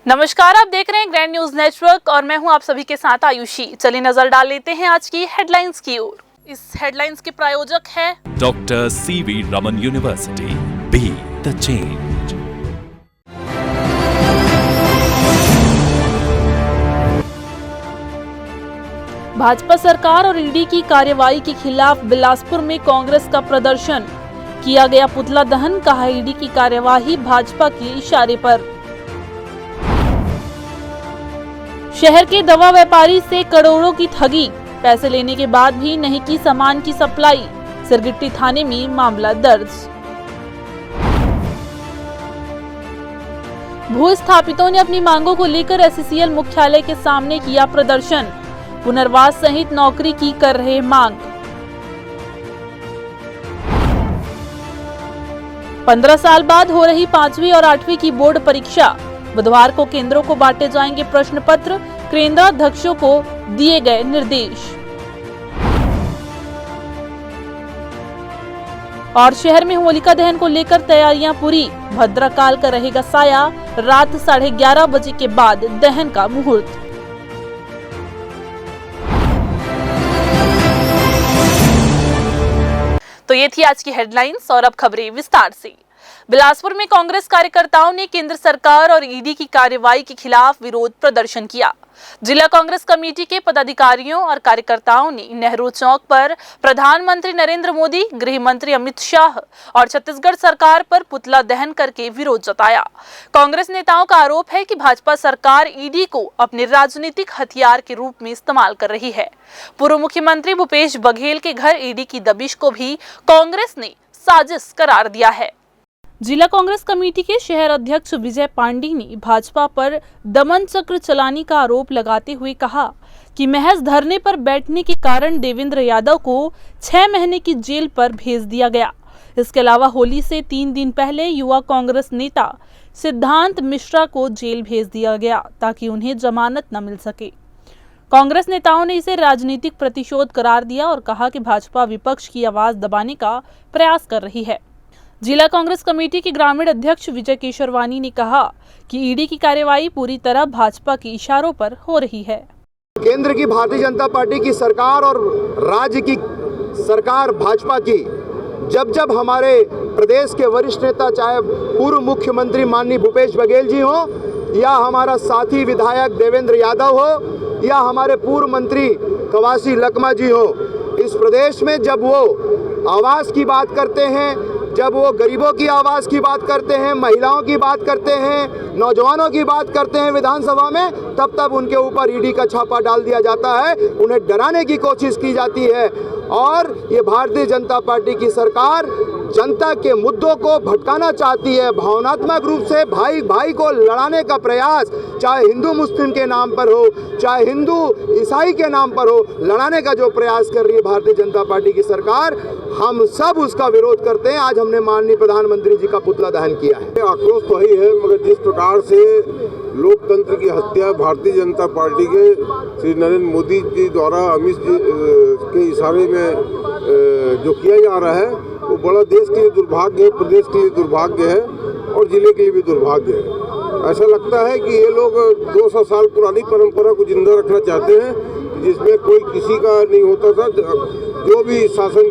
नमस्कार, आप देख रहे हैं ग्रैंड न्यूज नेटवर्क और मैं हूं आप सभी के साथ आयुषी। चलिए नजर डाल लेते हैं आज की हेडलाइंस की ओर। इस हेडलाइंस के प्रायोजक है doctor CV Raman university, be the change. Bhajpa सरकार और ईडी की कार्रवाई के खिलाफ बिलासपुर में कांग्रेस का प्रदर्शन, किया गया पुतला दहन। कहा ईडी की कार्यवाही भाजपा के इशारे पर। शहर के दवा व्यापारी से करोड़ों की ठगी, पैसे लेने के बाद भी नहीं की सामान की सप्लाई। सिरगिट्टी थाने में मामला दर्ज। भूस्थापितों ने अपनी मांगों को लेकर एससीएल मुख्यालय के सामने किया प्रदर्शन। पुनर्वास सहित नौकरी की कर रहे मांग। 15 साल बाद हो रही 5वीं और 8वीं की बोर्ड परीक्षा। बुधवार को केंद्रों को बांटे जाएंगे प्रश्न पत्र। केंद्राध्यक्षों को दिए गए निर्देश। और शहर में होलिका दहन को लेकर तैयारियां पूरी। भद्रकाल का रहेगा साया। रात 11:30 बजे के बाद दहन का मुहूर्त। तो ये थी आज की हेडलाइंस और अब खबरें विस्तार से। बिलासपुर में कांग्रेस कार्यकर्ताओं ने केंद्र सरकार और ईडी की कार्रवाई के खिलाफ विरोध प्रदर्शन किया। जिला कांग्रेस कमेटी के पदाधिकारियों और कार्यकर्ताओं ने नेहरू चौक पर प्रधानमंत्री नरेंद्र मोदी, गृह मंत्री अमित शाह और छत्तीसगढ़ सरकार पर पुतला दहन करके विरोध जताया। कांग्रेस नेताओं का आरोप है कि भाजपा सरकार ईडी को अपने राजनीतिक हथियार के रूप में इस्तेमाल कर रही है। पूर्व मुख्यमंत्री भूपेश बघेल के घर ईडी की दबिश को भी कांग्रेस ने साजिश करार दिया है। जिला कांग्रेस कमेटी के शहर अध्यक्ष विजय पांडे ने भाजपा पर दमन चक्र चलाने का आरोप लगाते हुए कहा कि महज धरने पर बैठने के कारण देवेंद्र यादव को 6 महीने की जेल पर भेज दिया गया। इसके अलावा होली से 3 दिन पहले युवा कांग्रेस नेता सिद्धांत मिश्रा को जेल भेज दिया गया ताकि उन्हें जमानत न मिल सके। कांग्रेस नेताओं ने इसे राजनीतिक प्रतिशोध करार दिया और कहा कि भाजपा विपक्ष की आवाज दबाने का प्रयास कर रही है। जिला कांग्रेस कमेटी के ग्रामीण अध्यक्ष विजय केशरवानी ने कहा कि ईडी की कार्यवाही पूरी तरह भाजपा के इशारों पर हो रही है। केंद्र की भारतीय जनता पार्टी की सरकार और राज्य की सरकार भाजपा की जब हमारे प्रदेश के वरिष्ठ नेता, चाहे पूर्व मुख्यमंत्री माननीय भूपेश बघेल जी हो या हमारा साथी विधायक देवेंद्र यादव हो या हमारे पूर्व मंत्री कवासी लखमा जी हो, इस प्रदेश में जब वो आवाज़ की बात करते हैं, जब वो गरीबों की आवाज़ की बात करते हैं, महिलाओं की बात करते हैं, नौजवानों की बात करते हैं विधानसभा में, तब उनके ऊपर ईडी का छापा डाल दिया जाता है। उन्हें डराने की कोशिश की जाती है और ये भारतीय जनता पार्टी की सरकार जनता के मुद्दों को भटकाना चाहती है। भावनात्मक रूप से भाई भाई को लड़ाने का प्रयास, चाहे हिंदू मुस्लिम के नाम पर हो, चाहे हिंदू ईसाई के नाम पर हो, लड़ाने का जो प्रयास कर रही है भारतीय जनता पार्टी की सरकार, हम सब उसका विरोध करते हैं। आज हमने माननीय प्रधानमंत्री जी का पुतला दहन किया है। आक्रोश तो ही है, मगर जिस प्रकार से लोकतंत्र की हत्या भारतीय जनता पार्टी के श्री नरेंद्र मोदी जी द्वारा अमित जी के इशारे में जो किया जा रहा है, वो बड़ा देश के लिए दुर्भाग्य है, प्रदेश के लिए दुर्भाग्य है और जिले के लिए भी दुर्भाग्य है। ऐसा लगता है कि ये लोग 200 साल पुरानी परंपरा को जिंदा रखना चाहते हैं, जिसमें कोई किसी का नहीं होता था। जो भी शासन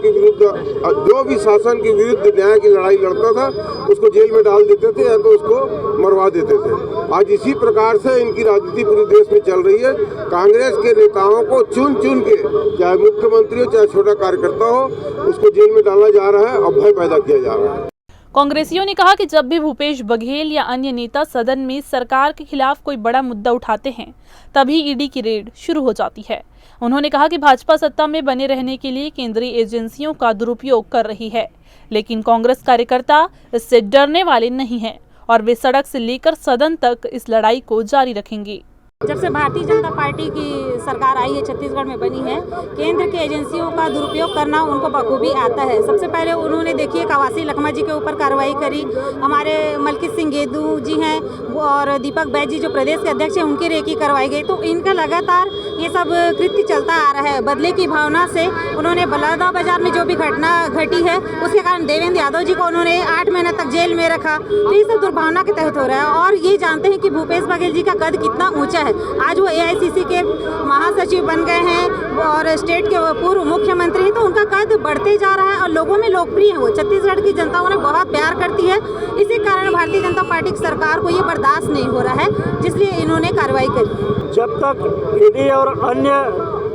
के विरुद्ध न्याय की लड़ाई लड़ता था उसको जेल में डाल देते थे या तो उसको मरवा देते थे। आज इसी प्रकार से इनकी राजनीति पूरे देश में चल रही है। कांग्रेस के नेताओं को चुन के, चाहे मुख्यमंत्री हो चाहे छोटा कार्यकर्ता हो, उसको जेल में डाला जा रहा है और भय पैदा किया जा रहा है। कांग्रेसियों ने कहा कि जब भी भूपेश बघेल या अन्य नेता सदन में सरकार के खिलाफ कोई बड़ा मुद्दा उठाते हैं, तभी ईडी की रेड शुरू हो जाती है। उन्होंने कहा कि भाजपा सत्ता में बने रहने के लिए केंद्रीय एजेंसियों का दुरुपयोग कर रही है, लेकिन कांग्रेस कार्यकर्ता इससे डरने वाले नहीं हैं और वे सड़क से लेकर सदन तक इस लड़ाई को जारी रखेंगे। जब से भारतीय जनता पार्टी की सरकार आई है, छत्तीसगढ़ में बनी है, केंद्र की एजेंसियों का दुरुपयोग करना उनको बखूबी आता है। सबसे पहले उन्होंने देखिए कवासी लखमा जी के ऊपर कार्रवाई करी, हमारे मलकित सिंह गेदू जी हैं और दीपक बैज जी जो प्रदेश के अध्यक्ष हैं उनकी रेकी करवाई गई। तो इनका लगातार ये सब कृत्य चलता आ रहा है। बदले की भावना से उन्होंने बलौदा बाजार में जो भी घटना घटी है उसके कारण देवेंद्र यादव जी को उन्होंने 8 महीने तक जेल में रखा। तो ये सब दुर्भावना के तहत हो रहा है। और ये जानते हैं कि भूपेश बघेल जी का कद कितना ऊंचा है। आज वो AICC के महासचिव बन गए हैं और स्टेट के पूर्व मुख्यमंत्री हैं, तो उनका कद बढ़ते जा रहा है और लोगों में लोकप्रिय है। वो छत्तीसगढ़ की जनता उन्हें बहुत प्यार करती है। इसी कारण भारतीय जनता पार्टी की सरकार को ये बर्दाश्त नहीं हो रहा है, जिसलिए इन्होंने कार्रवाई करी। जब तक ईडी और अन्य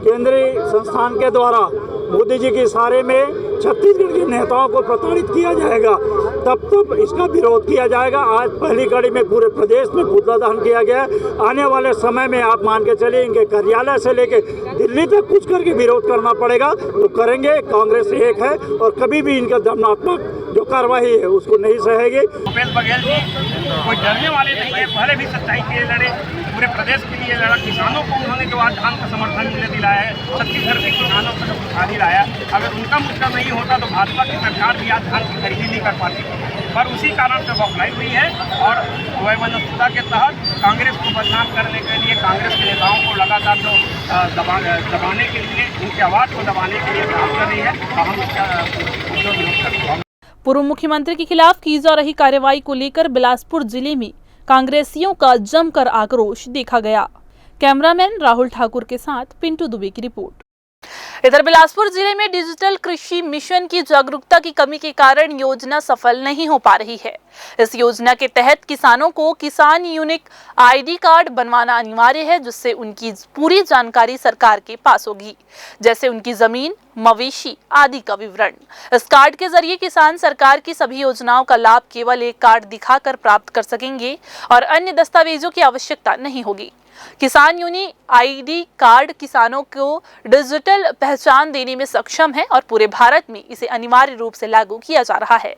केंद्रीय संस्थान के द्वारा मोदी जी के इशारे में छत्तीसगढ़ के नेताओं को प्रताड़ित किया जाएगा, तब इसका विरोध किया जाएगा। आज पहली कड़ी में पूरे प्रदेश में पुतला दहन किया गया। आने वाले समय में आप मान के चलिए इनके कार्यालय से लेके दिल्ली तक कुछ करके विरोध करना पड़ेगा तो करेंगे। कांग्रेस एक है और कभी भी इनका दंडात्मक जो कार्रवाई है उसको नहीं सहेगी। भूपेश बघेल जी कोई डरने वाले नहीं है, पहले भी सच्चाई के लिए लड़े, पूरे प्रदेश के लिए लड़ा। किसानों को उन्होंने जो आज धान का समर्थन मूल्य दिलाया है, छत्तीसगढ़ के किसानों को जो खुशहाली लाया, अगर उनका मुद्दा नहीं होता तो भाजपा की सरकार भी आज धान की खरीदी नहीं कर पाती। पर उसी कारण से बौखलाई हुई है और वैमनस्यता के तहत कांग्रेस को बदनाम करने के लिए, कांग्रेस के नेताओं को लगातार जो दबाने के लिए, उनकी आवाज़ को दबाने के लिए काम कर रही है, तो हम इसका विरोध करते हैं। पूर्व मुख्यमंत्री के खिलाफ की जा रही कार्रवाई को लेकर बिलासपुर जिले में कांग्रेसियों का जमकर आक्रोश देखा गया। कैमरामैन राहुल ठाकुर के साथ पिंटू दुबे की रिपोर्ट। इधर बिलासपुर जिले में डिजिटल कृषि मिशन की जागरूकता की कमी के कारण योजना सफल नहीं हो पा रही है। इस योजना के तहत किसानों को किसान यूनिक ID कार्ड बनवाना अनिवार्य है, जिससे उनकी पूरी जानकारी सरकार के पास होगी, जैसे उनकी जमीन, मवेशी आदि का विवरण। इस कार्ड के जरिए किसान सरकार की सभी योजनाओं का लाभ केवल एक कार्ड दिखाकर प्राप्त कर सकेंगे और अन्य दस्तावेजों की आवश्यकता नहीं होगी। किसान यूनिक ID कार्ड किसानों को डिजिटल पहचान देने में सक्षम है और पूरे भारत में इसे अनिवार्य रूप से लागू किया जा रहा है।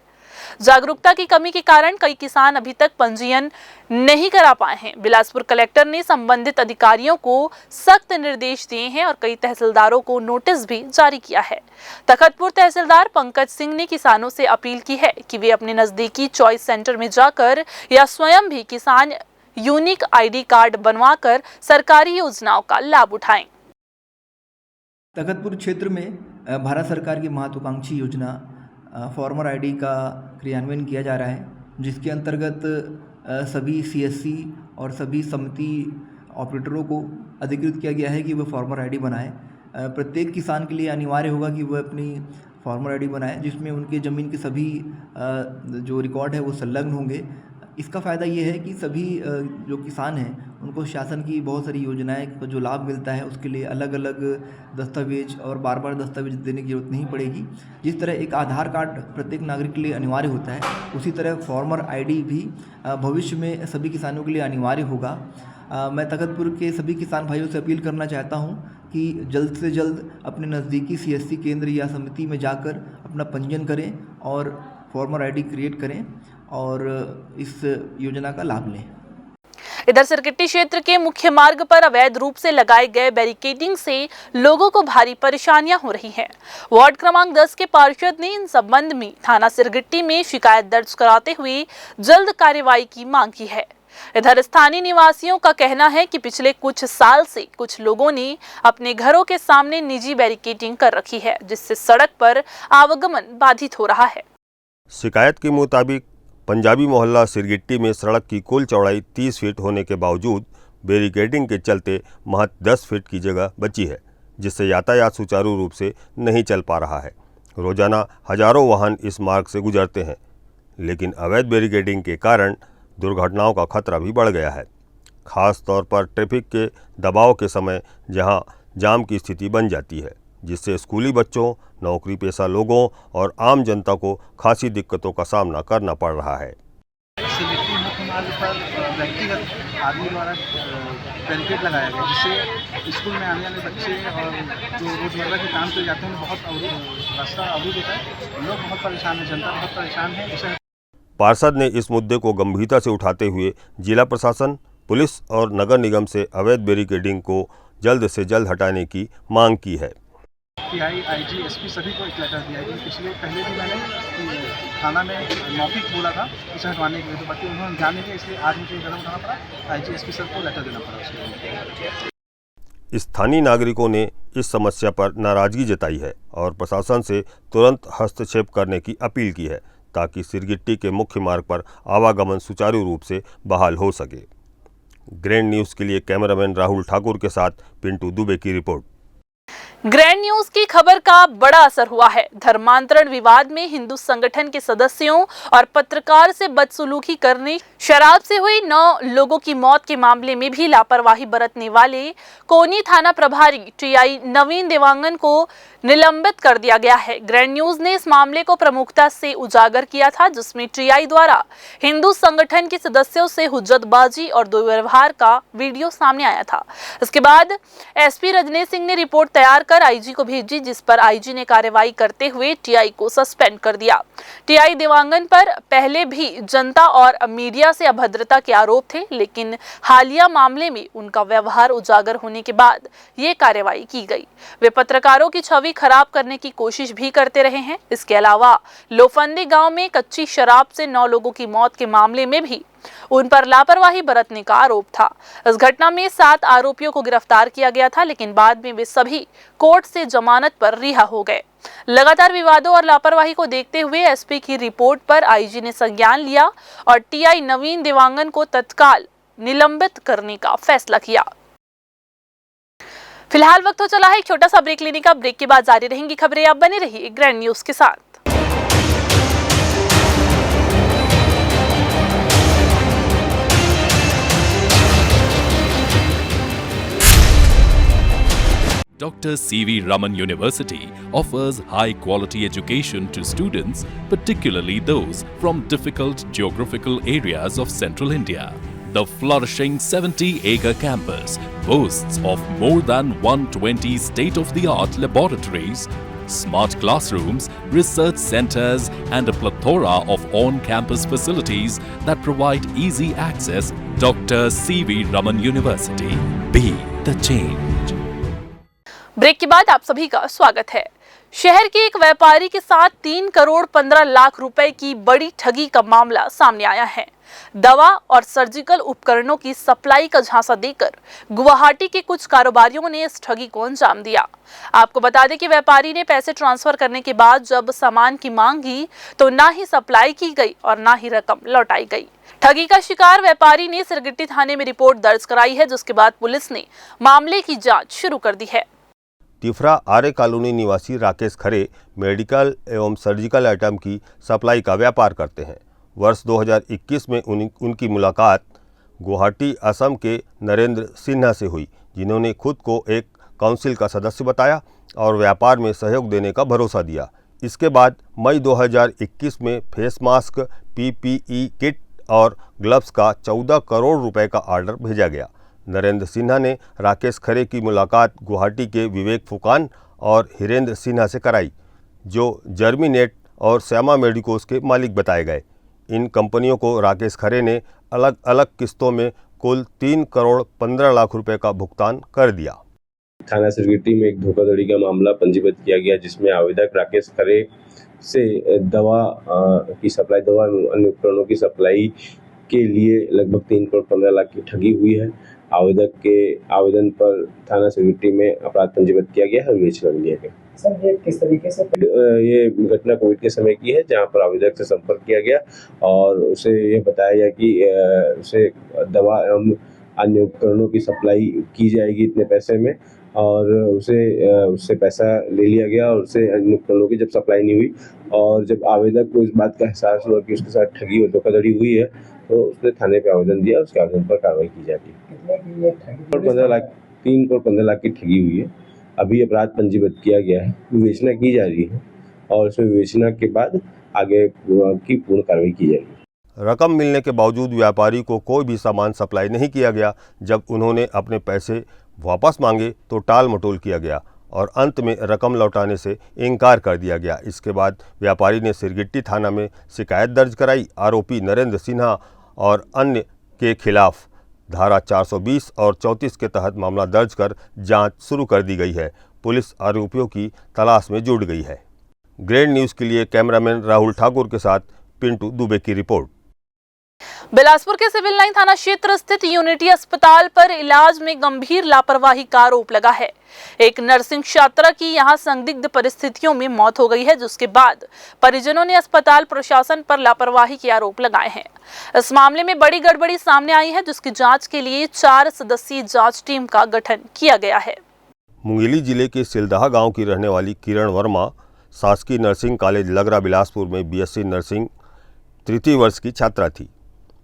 जागरूकता की कमी के कारण कई किसान अभी तक पंजीयन नहीं करा पाए हैं। बिलासपुर कलेक्टर ने संबंधित अधिकारियों को सख्त निर्देश दिए हैं और कई तहसीलदारों को नोटिस भी जारी किया है। तखतपुर तहसीलदार पंकज सिंह ने किसानों से अपील की है कि वे अपने नजदीकी चॉइस सेंटर में जाकर या स्वयं भी किसान यूनिक ID कार्ड बनवाकर सरकारी योजनाओं का लाभ उठाएं। तखतपुर क्षेत्र में भारत सरकार की महत्वाकांक्षी योजना फार्मर ID का क्रियान्वयन किया जा रहा है, जिसके अंतर्गत सभी CSC और सभी समिति ऑपरेटरों को अधिकृत किया गया है कि वह फार्मर ID बनाएं। प्रत्येक किसान के लिए अनिवार्य होगा कि वह अपनी फार्मर ID बनाएं, जिसमें उनके ज़मीन के सभी जो रिकॉर्ड है वो संलग्न होंगे। इसका फ़ायदा ये है कि सभी जो किसान हैं उनको शासन की बहुत सारी योजनाएं का जो लाभ मिलता है उसके लिए अलग अलग दस्तावेज और बार बार दस्तावेज देने की जरूरत नहीं पड़ेगी। जिस तरह एक आधार कार्ड प्रत्येक नागरिक के लिए अनिवार्य होता है, उसी तरह फार्मर ID भी भविष्य में सभी किसानों के लिए अनिवार्य होगा। मैं तखतपुर के सभी किसान भाइयों से अपील करना चाहता हूं कि जल्द से जल्द अपने नज़दीकी CSC केंद्र या समिति में जाकर अपना पंजीयन करें और फार्मर ID क्रिएट करें और इस योजना का लाभ लें। इधर सिरगिट्टी क्षेत्र के मुख्य मार्ग पर अवैध रूप से लगाए गए बैरिकेडिंग से लोगों को भारी परेशानियां हो रही हैं। वार्ड क्रमांक 10 के पार्षद ने इन संबंध में थाना सिरगिट्टी में शिकायत दर्ज कराते हुए जल्द कार्रवाई की मांग की है। इधर स्थानीय निवासियों का कहना है कि पिछले कुछ साल से कुछ लोगों ने अपने घरों के सामने निजी बैरिकेडिंग कर रखी है, जिससे सड़क पर आवागमन बाधित हो रहा है। शिकायत के मुताबिक पंजाबी मोहल्ला सिरगिट्टी में सड़क की कुल चौड़ाई 30 फीट होने के बावजूद बैरिकेडिंग के चलते महज 10 फीट की जगह बची है, जिससे यातायात सुचारू रूप से नहीं चल पा रहा है। रोजाना हजारों वाहन इस मार्ग से गुजरते हैं, लेकिन अवैध बैरिकेडिंग के कारण दुर्घटनाओं का खतरा भी बढ़ गया है, खास तौर पर ट्रैफिक के दबाव के समय जहां जाम की स्थिति बन जाती है, जिससे स्कूली बच्चों, नौकरी पेशा लोगों और आम जनता को खासी दिक्कतों का सामना करना पड़ रहा है। सिरगिट्टी मुख्य मार्ग पर व्यक्तिगत आदमी द्वारा बैरिकेड लगाया गया, जिससे स्कूल में आने वाले बच्चे और जो रोजमर्रा के काम पे जाते हैं बहुत रास्ता अवरुद्ध होता है। लोग बहुत परेशान हैं, जनता बहुत परेशान है। पार्षद ने इस मुद्दे को गंभीरता से उठाते हुए जिला प्रशासन पुलिस और नगर निगम से अवैध बैरिकेडिंग को जल्द से जल्द हटाने की मांग की है। टीआई, आईजी, एसपी सभी को एक लेटर दिया है। पहले भी मैंने थाना में मौखिक बोला था उसे हटवाने के लिए, तो बाकी उन्होंने ध्यान नहीं दिया, इसलिए आज मुझे कदम उठाना पड़ा। आईजी, एसपी सर को लेटर देना पड़ा उसके। स्थानीय नागरिकों ने इस समस्या पर नाराजगी जताई है और प्रशासन से तुरंत हस्तक्षेप करने की अपील की है ताकि सिरगिट्टी के मुख्य मार्ग पर आवागमन सुचारू रूप से बहाल हो सके। ग्रैंड न्यूज़ के लिए कैमरामैन राहुल ठाकुर के साथ पिंटू दुबे की रिपोर्ट। ग्रैंड न्यूज की खबर का बड़ा असर हुआ है। धर्मांतरण विवाद में हिंदू संगठन के सदस्यों और पत्रकार से बदसलूकी करने, शराब से हुई 9 लोगों की मौत के मामले में भी लापरवाही बरतने वाले कोनी थाना प्रभारी टीआई नवीन देवांगन को निलंबित कर दिया गया है। ग्रैंड न्यूज ने इस मामले को प्रमुखता से उजागर किया था, जिसमें टीआई द्वारा हिंदू संगठन के सदस्यों से हुज्जतबाजी और दुर्व्यवहार का वीडियो सामने आया था। इसके बाद एसपी रजनीश सिंह ने रिपोर्ट तैयार कर आईजी को भेजी, जिस पर आईजी ने कार्रवाई करते हुए टीआई को सस्पेंड कर दिया। टीआई देवांगन पर पहले भी जनता और मीडिया से अभद्रता के आरोप थे, लेकिन हालिया मामले में उनका व्यवहार उजागर होने के बाद ये कार्रवाई की गई। वे पत्रकारों की छवि खराब करने की कोशिश भी करते रहे हैं। इसके अलावा लोफंदी गांव में कच्ची शराब से 9 लोगों की मौत के मामले में भी उन पर लापरवाही बरतने का आरोप था। इस घटना में 7 आरोपियों को गिरफ्तार किया गया था, लेकिन बाद में वे सभी कोर्ट से जमानत पर रिहा हो गए। लगातार विवादों और लापरवाही को देखते हुए एसपी की रिपोर्ट पर आईजी ने संज्ञान लिया और टीआई नवीन देवांगन को तत्काल निलंबित करने का फैसला किया। फिलहाल वक्त हो चला है एक छोटा सा ब्रेक लेने का। ब्रेक के बाद जारी रहेंगी खबरें। आप बने रहिए ग्रैंड न्यूज के साथ। Dr. C.V. Raman University offers high-quality education to students, particularly those from difficult geographical areas of central India. The flourishing 70-acre campus boasts of more than 120 state-of-the-art laboratories, smart classrooms, research centers, and a plethora of on-campus facilities that provide easy access. Dr. C.V. Raman University. Be the change. Break के बाद आप सभी का स्वागत है। शहर के एक व्यापारी के साथ 3 करोड़ 15 लाख रुपए की बड़ी ठगी का मामला सामने आया है। दवा और सर्जिकल उपकरणों की सप्लाई का झांसा देकर गुवाहाटी के कुछ कारोबारियों ने इस ठगी को अंजाम दिया। आपको बता दें कि व्यापारी ने पैसे ट्रांसफर करने के बाद जब सामान की मांग की तो ना ही सप्लाई की गई और ना ही रकम लौटाई गई। ठगी का शिकार व्यापारी ने सिरगिट्टी थाने में रिपोर्ट दर्ज कराई है, जिसके बाद पुलिस ने मामले की जाँच शुरू कर दी है। तिफरा आर्य कॉलोनी निवासी राकेश खरे मेडिकल एवं सर्जिकल आइटम की सप्लाई का व्यापार करते हैं। वर्ष 2021 में उनकी मुलाकात गुवाहाटी असम के नरेंद्र सिन्हा से हुई, जिन्होंने खुद को एक काउंसिल का सदस्य बताया और व्यापार में सहयोग देने का भरोसा दिया। इसके बाद मई 2021 में फेस मास्क, पीपीई किट और ग्लव्स का 14 करोड़ रुपए का ऑर्डर भेजा गया। नरेंद्र सिन्हा ने राकेश खरे की मुलाकात गुवाहाटी के विवेक फुकान और हिरेंद्र सिन्हा से कराई, जो जर्मीनेट और श्यामा मेडिकोज के मालिक बताए गए। इन कंपनियों को राकेश खरे ने अलग अलग किस्तों में कुल 3 करोड़ 15 लाख रुपए का भुगतान कर दिया। थाना सिरगिट्टी में एक धोखाधड़ी का मामला पंजीबद्ध किया गया, जिसमें आवेदक राकेश खरे से दवा की सप्लाई, दवा अन्य उपकरणों की सप्लाई के लिए लगभग 3 करोड़ 15 लाख की ठगी हुई है। आवेदक के आवेदन पर थाना सिरगिट्टी में अपराध पंजीबद्ध किया गया है और विवेचना में लिया गया। सर, ये किस तरीके से? ये घटना कोविड के समय की है, जहां पर आवेदक से संपर्क किया गया और उसे ये बताया गया कि उसे दवा एवं अन्य उपकरणों की सप्लाई की जाएगी इतने पैसे में, और उससे पैसा ले लिया गया और उससे अन्य उपकरणों की जब सप्लाई नहीं हुई और जब आवेदक को इस बात का एहसास हुआ कि उसके साथ ठगी और धोखाधड़ी हुई है, तो उसने थाने पे आवेदन दिया। उसके आवेदन पर कार्रवाई की जाती है। कितने की ये ठगी? 3 करोड़ 15 लाख की ठगी हुई है। अभी अपराध पंजीबद्ध किया गया है, विवेचना की जा रही है और उसमें विवेचना के बाद आगे की पूर्ण कार्रवाई की जाएगी। रकम मिलने के बावजूद व्यापारी को कोई भी सामान सप्लाई नहीं किया गया। जब उन्होंने अपने पैसे वापस मांगे तो टाल मटोल किया गया और अंत में रकम लौटाने से इनकार कर दिया गया। इसके बाद व्यापारी ने सिरगिट्टी थाना में शिकायत दर्ज कराई। आरोपी नरेंद्र सिन्हा और अन्य के खिलाफ धारा 420 और 34 के तहत मामला दर्ज कर जांच शुरू कर दी गई है। पुलिस आरोपियों की तलाश में जुट गई है। ग्रैंड न्यूज़ के लिए कैमरामैन राहुल ठाकुर के साथ पिंटू दुबे की रिपोर्ट। बिलासपुर के सिविल लाइन थाना क्षेत्र स्थित यूनिटी अस्पताल पर इलाज में गंभीर लापरवाही का आरोप लगा है। एक नर्सिंग छात्रा की यहां संदिग्ध परिस्थितियों में मौत हो गई है, जिसके बाद परिजनों ने अस्पताल प्रशासन पर लापरवाही के आरोप लगाए हैं। इस मामले में बड़ी गड़बड़ी सामने आई है, जिसकी जांच के लिए 4 सदस्यीय जांच टीम का गठन किया गया है। मुंगेली जिले के सिलदहा गांव की रहने वाली किरण वर्मा शासकीय नर्सिंग कॉलेज लगरा बिलासपुर में बीएससी नर्सिंग तृतीय वर्ष की छात्रा थी।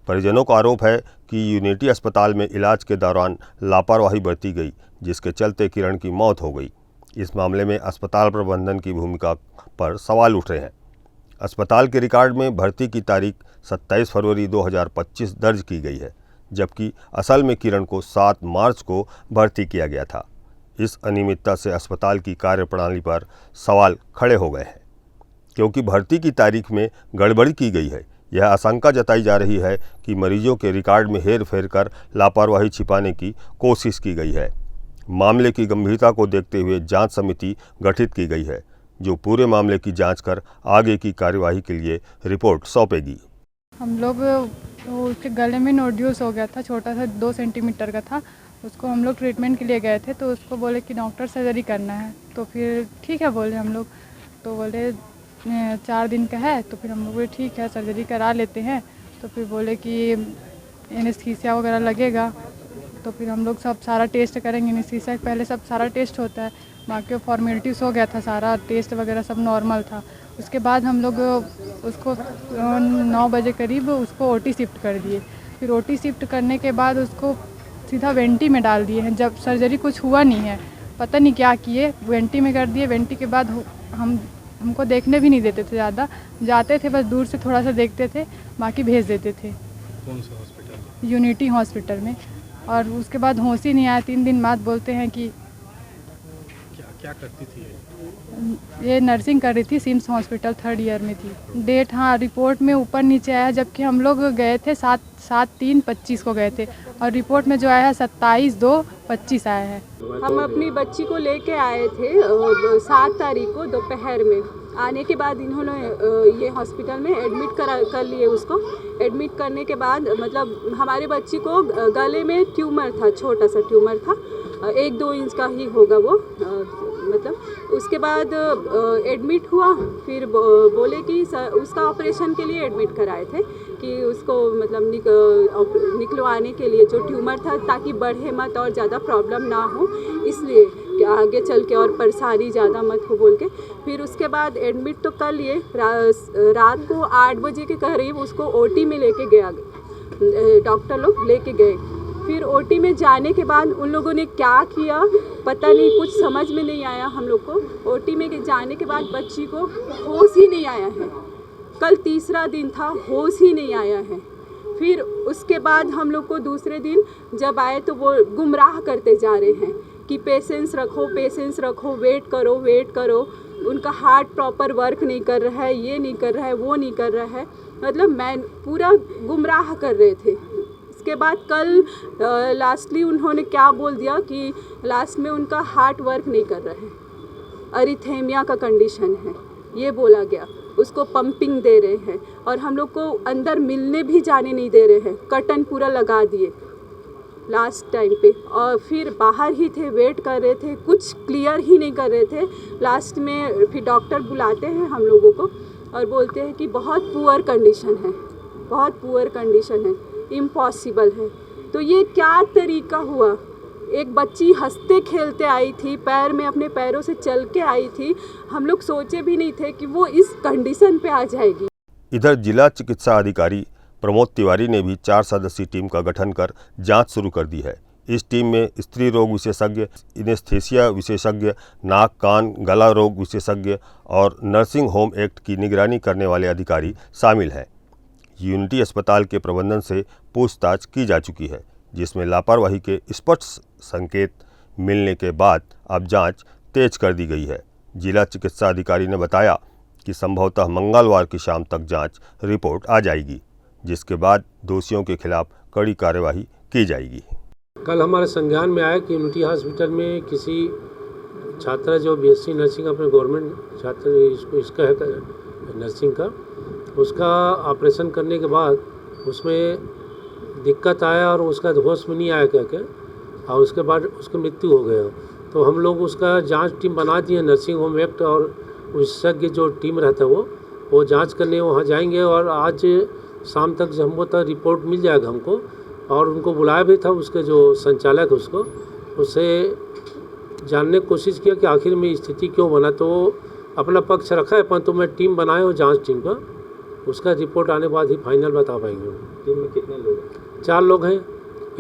परिजनों का आरोप है कि यूनिटी अस्पताल में इलाज के दौरान लापरवाही बरती गई, जिसके चलते किरण की मौत हो गई। इस मामले में अस्पताल प्रबंधन की भूमिका पर सवाल उठ रहे हैं। अस्पताल के रिकॉर्ड में भर्ती की तारीख 27 फरवरी 2025 दर्ज की गई है, जबकि असल में किरण को 7 मार्च को भर्ती किया गया था। इस अनियमितता से अस्पताल की कार्यप्रणाली पर सवाल खड़े हो गए हैं, क्योंकि भर्ती की तारीख में गड़बड़ी की गई है। यह आशंका जताई जा रही है कि मरीजों के रिकॉर्ड में हेर फेर कर लापरवाही छिपाने की कोशिश की गई है। मामले की गंभीरता को देखते हुए जांच समिति गठित की गई है, जो पूरे मामले की जांच कर आगे की कार्यवाही के लिए रिपोर्ट सौंपेगी। हम लोग उसके गले में नोड्यूल्स हो गया था, छोटा सा 2 सेंटीमीटर का था। उसको हम लोग ट्रीटमेंट के लिए गए थे, तो उसको बोले कि डॉक्टर सर्जरी करना है। तो फिर ठीक है बोले हम लोग, तो बोले 4 दिन का है। तो फिर हम लोग बोले ठीक है सर्जरी करा लेते हैं। तो फिर बोले कि एनेस्थीसिया वगैरह लगेगा, तो फिर हम लोग सब सारा टेस्ट करेंगे। एनेस्थीसिया पहले सब सारा टेस्ट होता है, बाकी फॉर्मेलिटीज़ हो गया था, सारा टेस्ट वगैरह सब नॉर्मल था। उसके बाद हम लोग उसको 9 बजे करीब उसको ओटी शिफ्ट कर दिए। फिर ओटी शिफ्ट करने के बाद उसको सीधा वेंटी में डाल दिए हैं। जब सर्जरी कुछ हुआ नहीं है, पता नहीं क्या किए, वेंटी में कर दिए। वेंटी के बाद हमको देखने भी नहीं देते थे, ज़्यादा जाते थे बस दूर से थोड़ा सा देखते थे, बाकी भेज देते थे। कौन सा हॉस्पिटल? यूनिटी हॉस्पिटल में। और उसके बाद होश ही नहीं आया। 3 दिन बाद बोलते हैं कि क्या करती थी ये नर्सिंग कर रही थी, सिम्स हॉस्पिटल 3rd ईयर में थी। डेट हाँ रिपोर्ट में ऊपर नीचे आया, जबकि हम लोग गए थे 7/3/25 को गए थे, और रिपोर्ट में जो आया है 27/2/25 आया है। हम अपनी बच्ची को लेके आए थे 7 तारीख को दोपहर में। आने के बाद इन्होंने ये हॉस्पिटल में एडमिट कर लिए उसको। एडमिट करने के बाद मतलब हमारे बच्ची को गले में ट्यूमर था, छोटा सा ट्यूमर था, 1-2 इंच का ही होगा वो मतलब। उसके बाद एडमिट हुआ, फिर बोले कि उसका ऑपरेशन के लिए एडमिट कराए थे कि उसको मतलब निकलवाने के लिए जो ट्यूमर था, ताकि बढ़े मत और ज़्यादा प्रॉब्लम ना हो, इसलिए कि आगे चल के और परेशानी ज़्यादा मत हो बोल के। फिर उसके बाद एडमिट तो कर लिए। रात को 8 बजे के करीब उसको ओटी में लेके गया, डॉक्टर लोग लेके गए। फिर ओटी में जाने के बाद उन लोगों ने क्या किया पता नहीं, कुछ समझ में नहीं आया हम लोग को। ओटी में जाने के बाद बच्ची को होश ही नहीं आया है। कल 3रा दिन था, होश ही नहीं आया है। फिर उसके बाद हम लोग को दूसरे दिन जब आए तो वो गुमराह करते जा रहे हैं कि पेशेंस रखो, वेट करो। उनका हार्ट प्रॉपर वर्क नहीं कर रहा है, ये नहीं कर रहा है, वो नहीं कर रहा है, मतलब मैं पूरा गुमराह कर रहे थे। इसके बाद कल लास्टली उन्होंने क्या बोल दिया कि लास्ट में उनका हार्ट वर्क नहीं कर रहा है, अरिथेमिया का कंडीशन है, ये बोला गया। उसको पंपिंग दे रहे हैं और हम लोग को अंदर मिलने भी जाने नहीं दे रहे हैं, कर्टन पूरा लगा दिए लास्ट टाइम पे। और फिर बाहर ही थे, वेट कर रहे थे, कुछ क्लियर ही नहीं कर रहे थे। लास्ट में फिर डॉक्टर बुलाते हैं हम लोगों को और बोलते हैं कि बहुत पुअर कंडीशन है, इम्पॉसिबल है। तो ये क्या तरीका हुआ? एक बच्ची हंसते खेलते आई थी, पैर में अपने पैरों से चल के आई थी, हम लोग सोचे भी नहीं थे कि वो इस कंडीशन पे आ जाएगी। इधर जिला चिकित्सा अधिकारी प्रमोद तिवारी ने भी 4 सदस्यीय टीम का गठन कर जांच शुरू कर दी है। इस टीम में स्त्री रोग विशेषज्ञ, एनेस्थीसिया विशेषज्ञ, नाक कान गला रोग विशेषज्ञ और नर्सिंग होम एक्ट की निगरानी करने वाले अधिकारी शामिल हैं। यूनिटी अस्पताल के प्रबंधन से पूछताछ की जा चुकी है, जिसमें लापरवाही के स्पष्ट संकेत मिलने के बाद अब जांच तेज कर दी गई है। जिला चिकित्सा अधिकारी ने बताया कि संभवतः मंगलवार की शाम तक जांच रिपोर्ट आ जाएगी, जिसके बाद दोषियों के खिलाफ कड़ी कार्यवाही की जाएगी। कल हमारे संज्ञान में आया कि यूनिटी हॉस्पिटल में किसी छात्रा जो बीएससी नर्सिंग अपने गवर्नमेंट छात्र इसका है नर्सिंग का, उसका ऑपरेशन करने के बाद उसमें दिक्कत आया और उसका होश में नहीं आया क्या और उसके बाद उसकी मृत्यु हो गया। तो हम लोग उसका जांच टीम बना दिए, नर्सिंग होम एक्ट और विशेषज्ञ जो टीम रहता है वो जांच करने वहाँ जाएंगे और आज शाम तक जब हमको तक रिपोर्ट मिल जाएगा हमको, और उनको बुलाया भी था उसके जो संचालक उससे जानने की कोशिश किया कि आखिर में स्थिति क्यों बना। तो अपना पक्ष रखा है, परंतु मैं टीम बनाया हूँ जांच टीम का, उसका रिपोर्ट आने बाद ही फाइनल बता पाएंगे। टीम में कितने लोग हैं? 4 लोग हैं,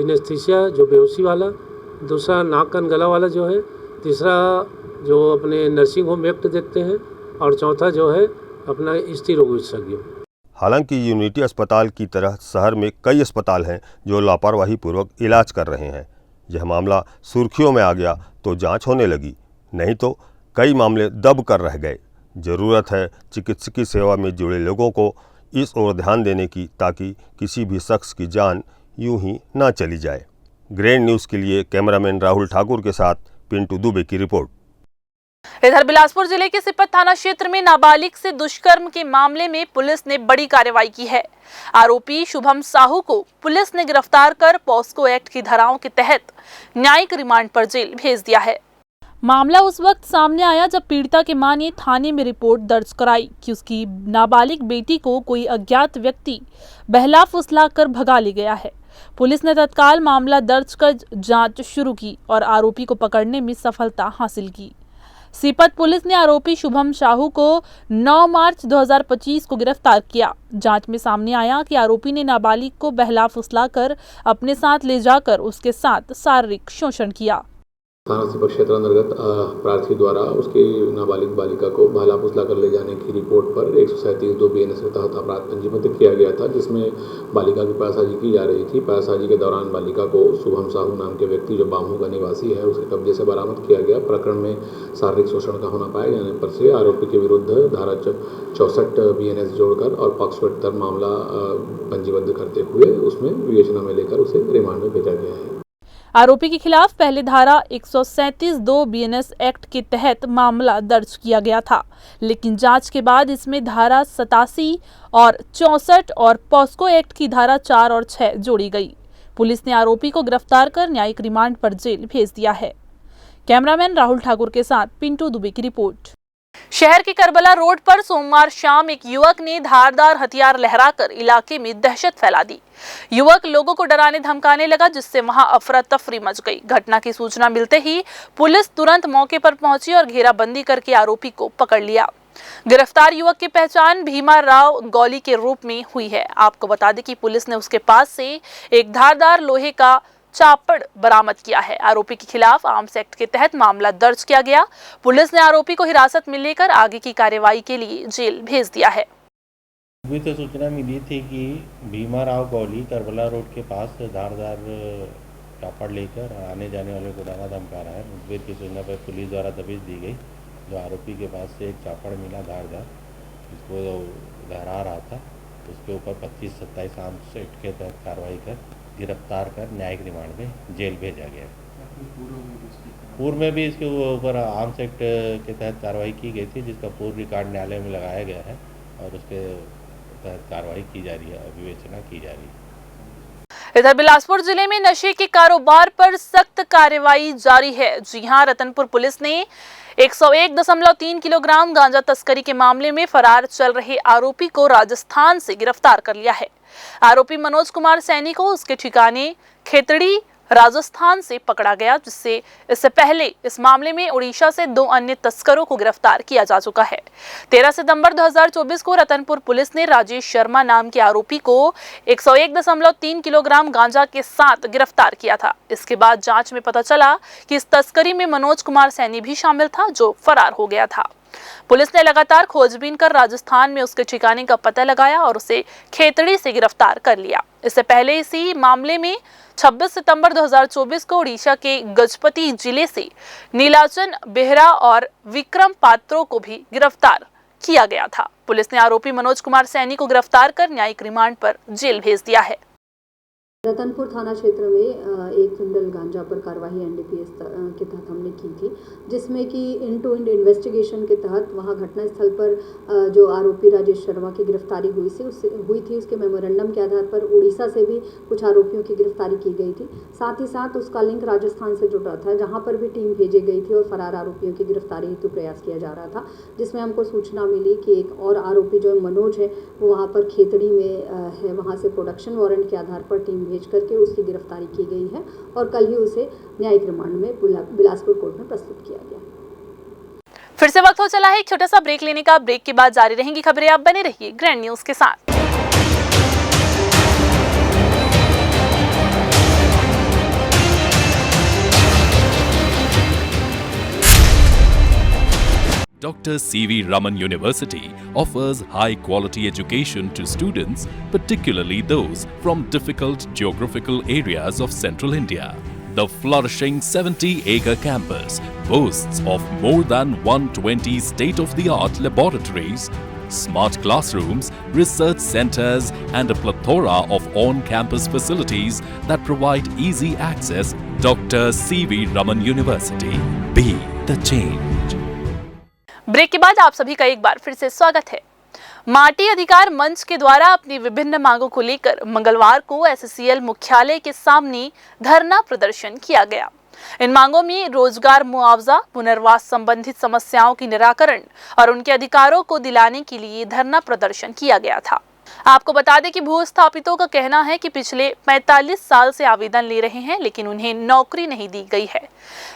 एनेस्थीसिया जो बेहोशी वाला, दूसरा नाक कान गला वाला जो है, तीसरा जो अपने नर्सिंग होम एक्ट देखते हैं, और चौथा जो है अपना स्त्री रोग विशेषज्ञ। हालांकि यूनिटी अस्पताल की तरह शहर में कई अस्पताल हैं जो लापरवाही पूर्वक इलाज कर रहे हैं। यह मामला सुर्खियों में आ गया तो जांच होने लगी, नहीं तो कई मामले दब कर रह गए। ज़रूरत है चिकित्सकीय सेवा में जुड़े लोगों को इस ओर ध्यान देने की, ताकि किसी भी शख्स की जान यूं ही ना चली जाए। ग्रैंड न्यूज़ के लिए कैमरामैन राहुल ठाकुर के साथ पिंटू दुबे की रिपोर्ट। इधर बिलासपुर जिले के सिपत थाना क्षेत्र में नाबालिग से दुष्कर्म के मामले में पुलिस ने बड़ी कार्रवाई की है। आरोपी शुभम साहू को पुलिस ने गिरफ्तार कर पॉस्को एक्ट की धाराओं के तहत न्यायिक रिमांड पर जेल भेज दिया है। मामला उस वक्त सामने आया जब पीड़िता के मां ने थाने में रिपोर्ट दर्ज कराई कि उसकी नाबालिग बेटी को कोई अज्ञात व्यक्ति बहला फुसला कर भगा ले गया है। पुलिस ने तत्काल मामला दर्ज कर जांच शुरू की और आरोपी को पकड़ने में सफलता हासिल की। सीपत पुलिस ने आरोपी शुभम साहू को 9 मार्च 2025 को गिरफ्तार किया। जांच में सामने आया कि आरोपी ने नाबालिग को बहला फुसलाकर अपने साथ ले जाकर उसके साथ शारीरिक शोषण किया। थाना सीपत क्षेत्र अंतर्गत प्रार्थी द्वारा उसकी नाबालिग बालिका को बहला फुसला कर ले जाने की रिपोर्ट पर 137(2) BNS के तहत अपराध पंजीबद्ध किया गया था, जिसमें बालिका की पासाजी की जा रही थी। पासाजी के दौरान बालिका को शुभम साहू नाम के व्यक्ति जो बामू का निवासी है उसके कब्जे से बरामद किया गया। प्रकरण में शारीरिक शोषण का होना पाए जाने पर से आरोपी के विरुद्ध धारा 64 BNS जोड़कर और पॉक्सो एक्ट तक मामला पंजीबद्ध करते हुए उसमें विवेचना में लेकर उसे रिमांड में भेजा गया है। आरोपी के खिलाफ पहले धारा 137(2) BNS एक्ट के तहत मामला दर्ज किया गया था, लेकिन जांच के बाद इसमें धारा 87 और 64 और पॉस्को एक्ट की धारा 4 और 6 जोड़ी गई। पुलिस ने आरोपी को गिरफ्तार कर न्यायिक रिमांड पर जेल भेज दिया है। कैमरामैन राहुल ठाकुर के साथ पिंटू दुबे की रिपोर्ट। शहर के करबला रोड पर सोमवार शाम एक युवक ने धारदार हथियार लहराकर इलाके में दहशत फैला दी। युवक लोगों को डराने धमकाने लगा, जिससे वहां अफरा तफरी मच गई। घटना की सूचना मिलते ही पुलिस तुरंत मौके पर पहुंची और घेराबंदी करके आरोपी को पकड़ लिया। गिरफ्तार युवक की पहचान भीमा राव गौली के रूप में हुई है। आपको बता दें कि पुलिस ने उसके पास से एक धारदार लोहे का चापड़ बरामद किया है। आरोपी के खिलाफ आर्म्स एक्ट के तहत मामला दर्ज किया गया। पुलिस ने आरोपी को हिरासत में लेकर आगे की कार्यवाही के लिए जेल भेज दिया है। अभी तो सूचना मिली थी कि भीमा राव गौली करबला रोड के पास धारदार चापड़ लेकर आने जाने वाले को डरा धमका रहा है। मुखबिर की सूचना पर पुलिस द्वारा दबिश दी गई। जो आरोपी के पास से एक चापड़ मिला धारदार, जिसको लहरा रहा था, उसके ऊपर 25-27 आर्म्स एक्ट के तहत कार्रवाई कर गिरफ्तार कर न्यायिक रिमांड में जेल भेजा गया। पूर्व में भी इसके ऊपर आर्म्स एक्ट के तहत कार्रवाई की गई थी, जिसका पूर्व रिकॉर्ड न्यायालय में लगाया गया है और उसके तहत कार्रवाई की जा रही है, विवेचना की जा रही है। इधर बिलासपुर जिले में नशे के कारोबार पर सख्त कार्रवाई जारी है। जी हां, रतनपुर पुलिस ने 101.3 किलोग्राम गांजा तस्करी के मामले में फरार चल रहे आरोपी को राजस्थान से गिरफ्तार कर लिया है। आरोपी मनोज कुमार सैनी को उसके ठिकाने खेतड़ी राजस्थान से पकड़ा गया, जिससे इससे पहले इस मामले में उड़ीसा से 2 अन्य तस्करों को गिरफ्तार किया जा चुका है। 13 सितंबर 2024 को रतनपुर पुलिस ने राजेश शर्मा नाम के आरोपी को 101.3 किलोग्राम गांजा के साथ गिरफ्तार किया था। इसके बाद जांच में पता चला कि इस तस्करी में मनोज कुमार सैनी भी शामिल था, जो फरार हो गया था। पुलिस ने लगातार खोजबीन कर राजस्थान में उसके ठिकाने का पता लगाया और उसे खेतड़ी से गिरफ्तार कर लिया। इससे पहले इसी मामले में 26 सितंबर 2024 को उड़ीसा के गजपति जिले से नीलाचन बेहरा और विक्रम पात्रों को भी गिरफ्तार किया गया था। पुलिस ने आरोपी मनोज कुमार सैनी को गिरफ्तार कर न्यायिक रिमांड पर जेल भेज दिया है। रतनपुर थाना क्षेत्र में एक क्विंटल गांजा पर कार्रवाई एनडीपीएस के तहत हमने की थी, जिसमें कि इंड टू इंड इन्वेस्टिगेशन के तहत वहां घटनास्थल पर जो आरोपी राजेश शर्मा की गिरफ्तारी हुई थी उसके मेमोरेंडम के आधार पर उड़ीसा से भी कुछ आरोपियों की गिरफ्तारी की गई थी। साथ ही साथ उसका लिंक राजस्थान से जुड़ा था, जहाँ पर भी टीम भेजी गई थी और फरार आरोपियों की गिरफ्तारी हेतु प्रयास किया जा रहा था, जिसमें हमको सूचना मिली कि एक और आरोपी जो मनोज है वो वहाँ पर खेतड़ी में है, वहाँ से प्रोडक्शन वारंट के आधार पर टीम भेज करके उसकी गिरफ्तारी की गई है और कल ही उसे न्यायिक रिमांड में बिलासपुर कोर्ट में प्रस्तुत किया गया। फिर से वक्त हो चला है एक छोटा सा ब्रेक लेने का। ब्रेक के बाद जारी रहेंगी खबरें, आप बने रहिए ग्रैंड न्यूज के साथ। Dr. C.V. Raman University offers high-quality education to students, particularly those from difficult geographical areas of Central India. The flourishing 70-acre campus boasts of more than 120 state-of-the-art laboratories, smart classrooms, research centers, and a plethora of on-campus facilities that provide easy access. Dr. C.V. Raman University. Be the change. Break के बाद आप सभी का एक बार फिर से स्वागत है। माटी अधिकार मंच के द्वारा अपनी विभिन्न मांगों को लेकर मंगलवार को एससीएल मुख्यालय के सामने धरना प्रदर्शन किया गया। इन मांगों में रोजगार मुआवजा, पुनर्वास संबंधित समस्याओं की निराकरण और उनके अधिकारों को दिलाने के लिए धरना प्रदर्शन किया गया था। आपको बता दें कि भूस्थापितों का कहना है कि पिछले 45 साल से आवेदन ले रहे हैं, लेकिन उन्हें नौकरी नहीं दी गई है।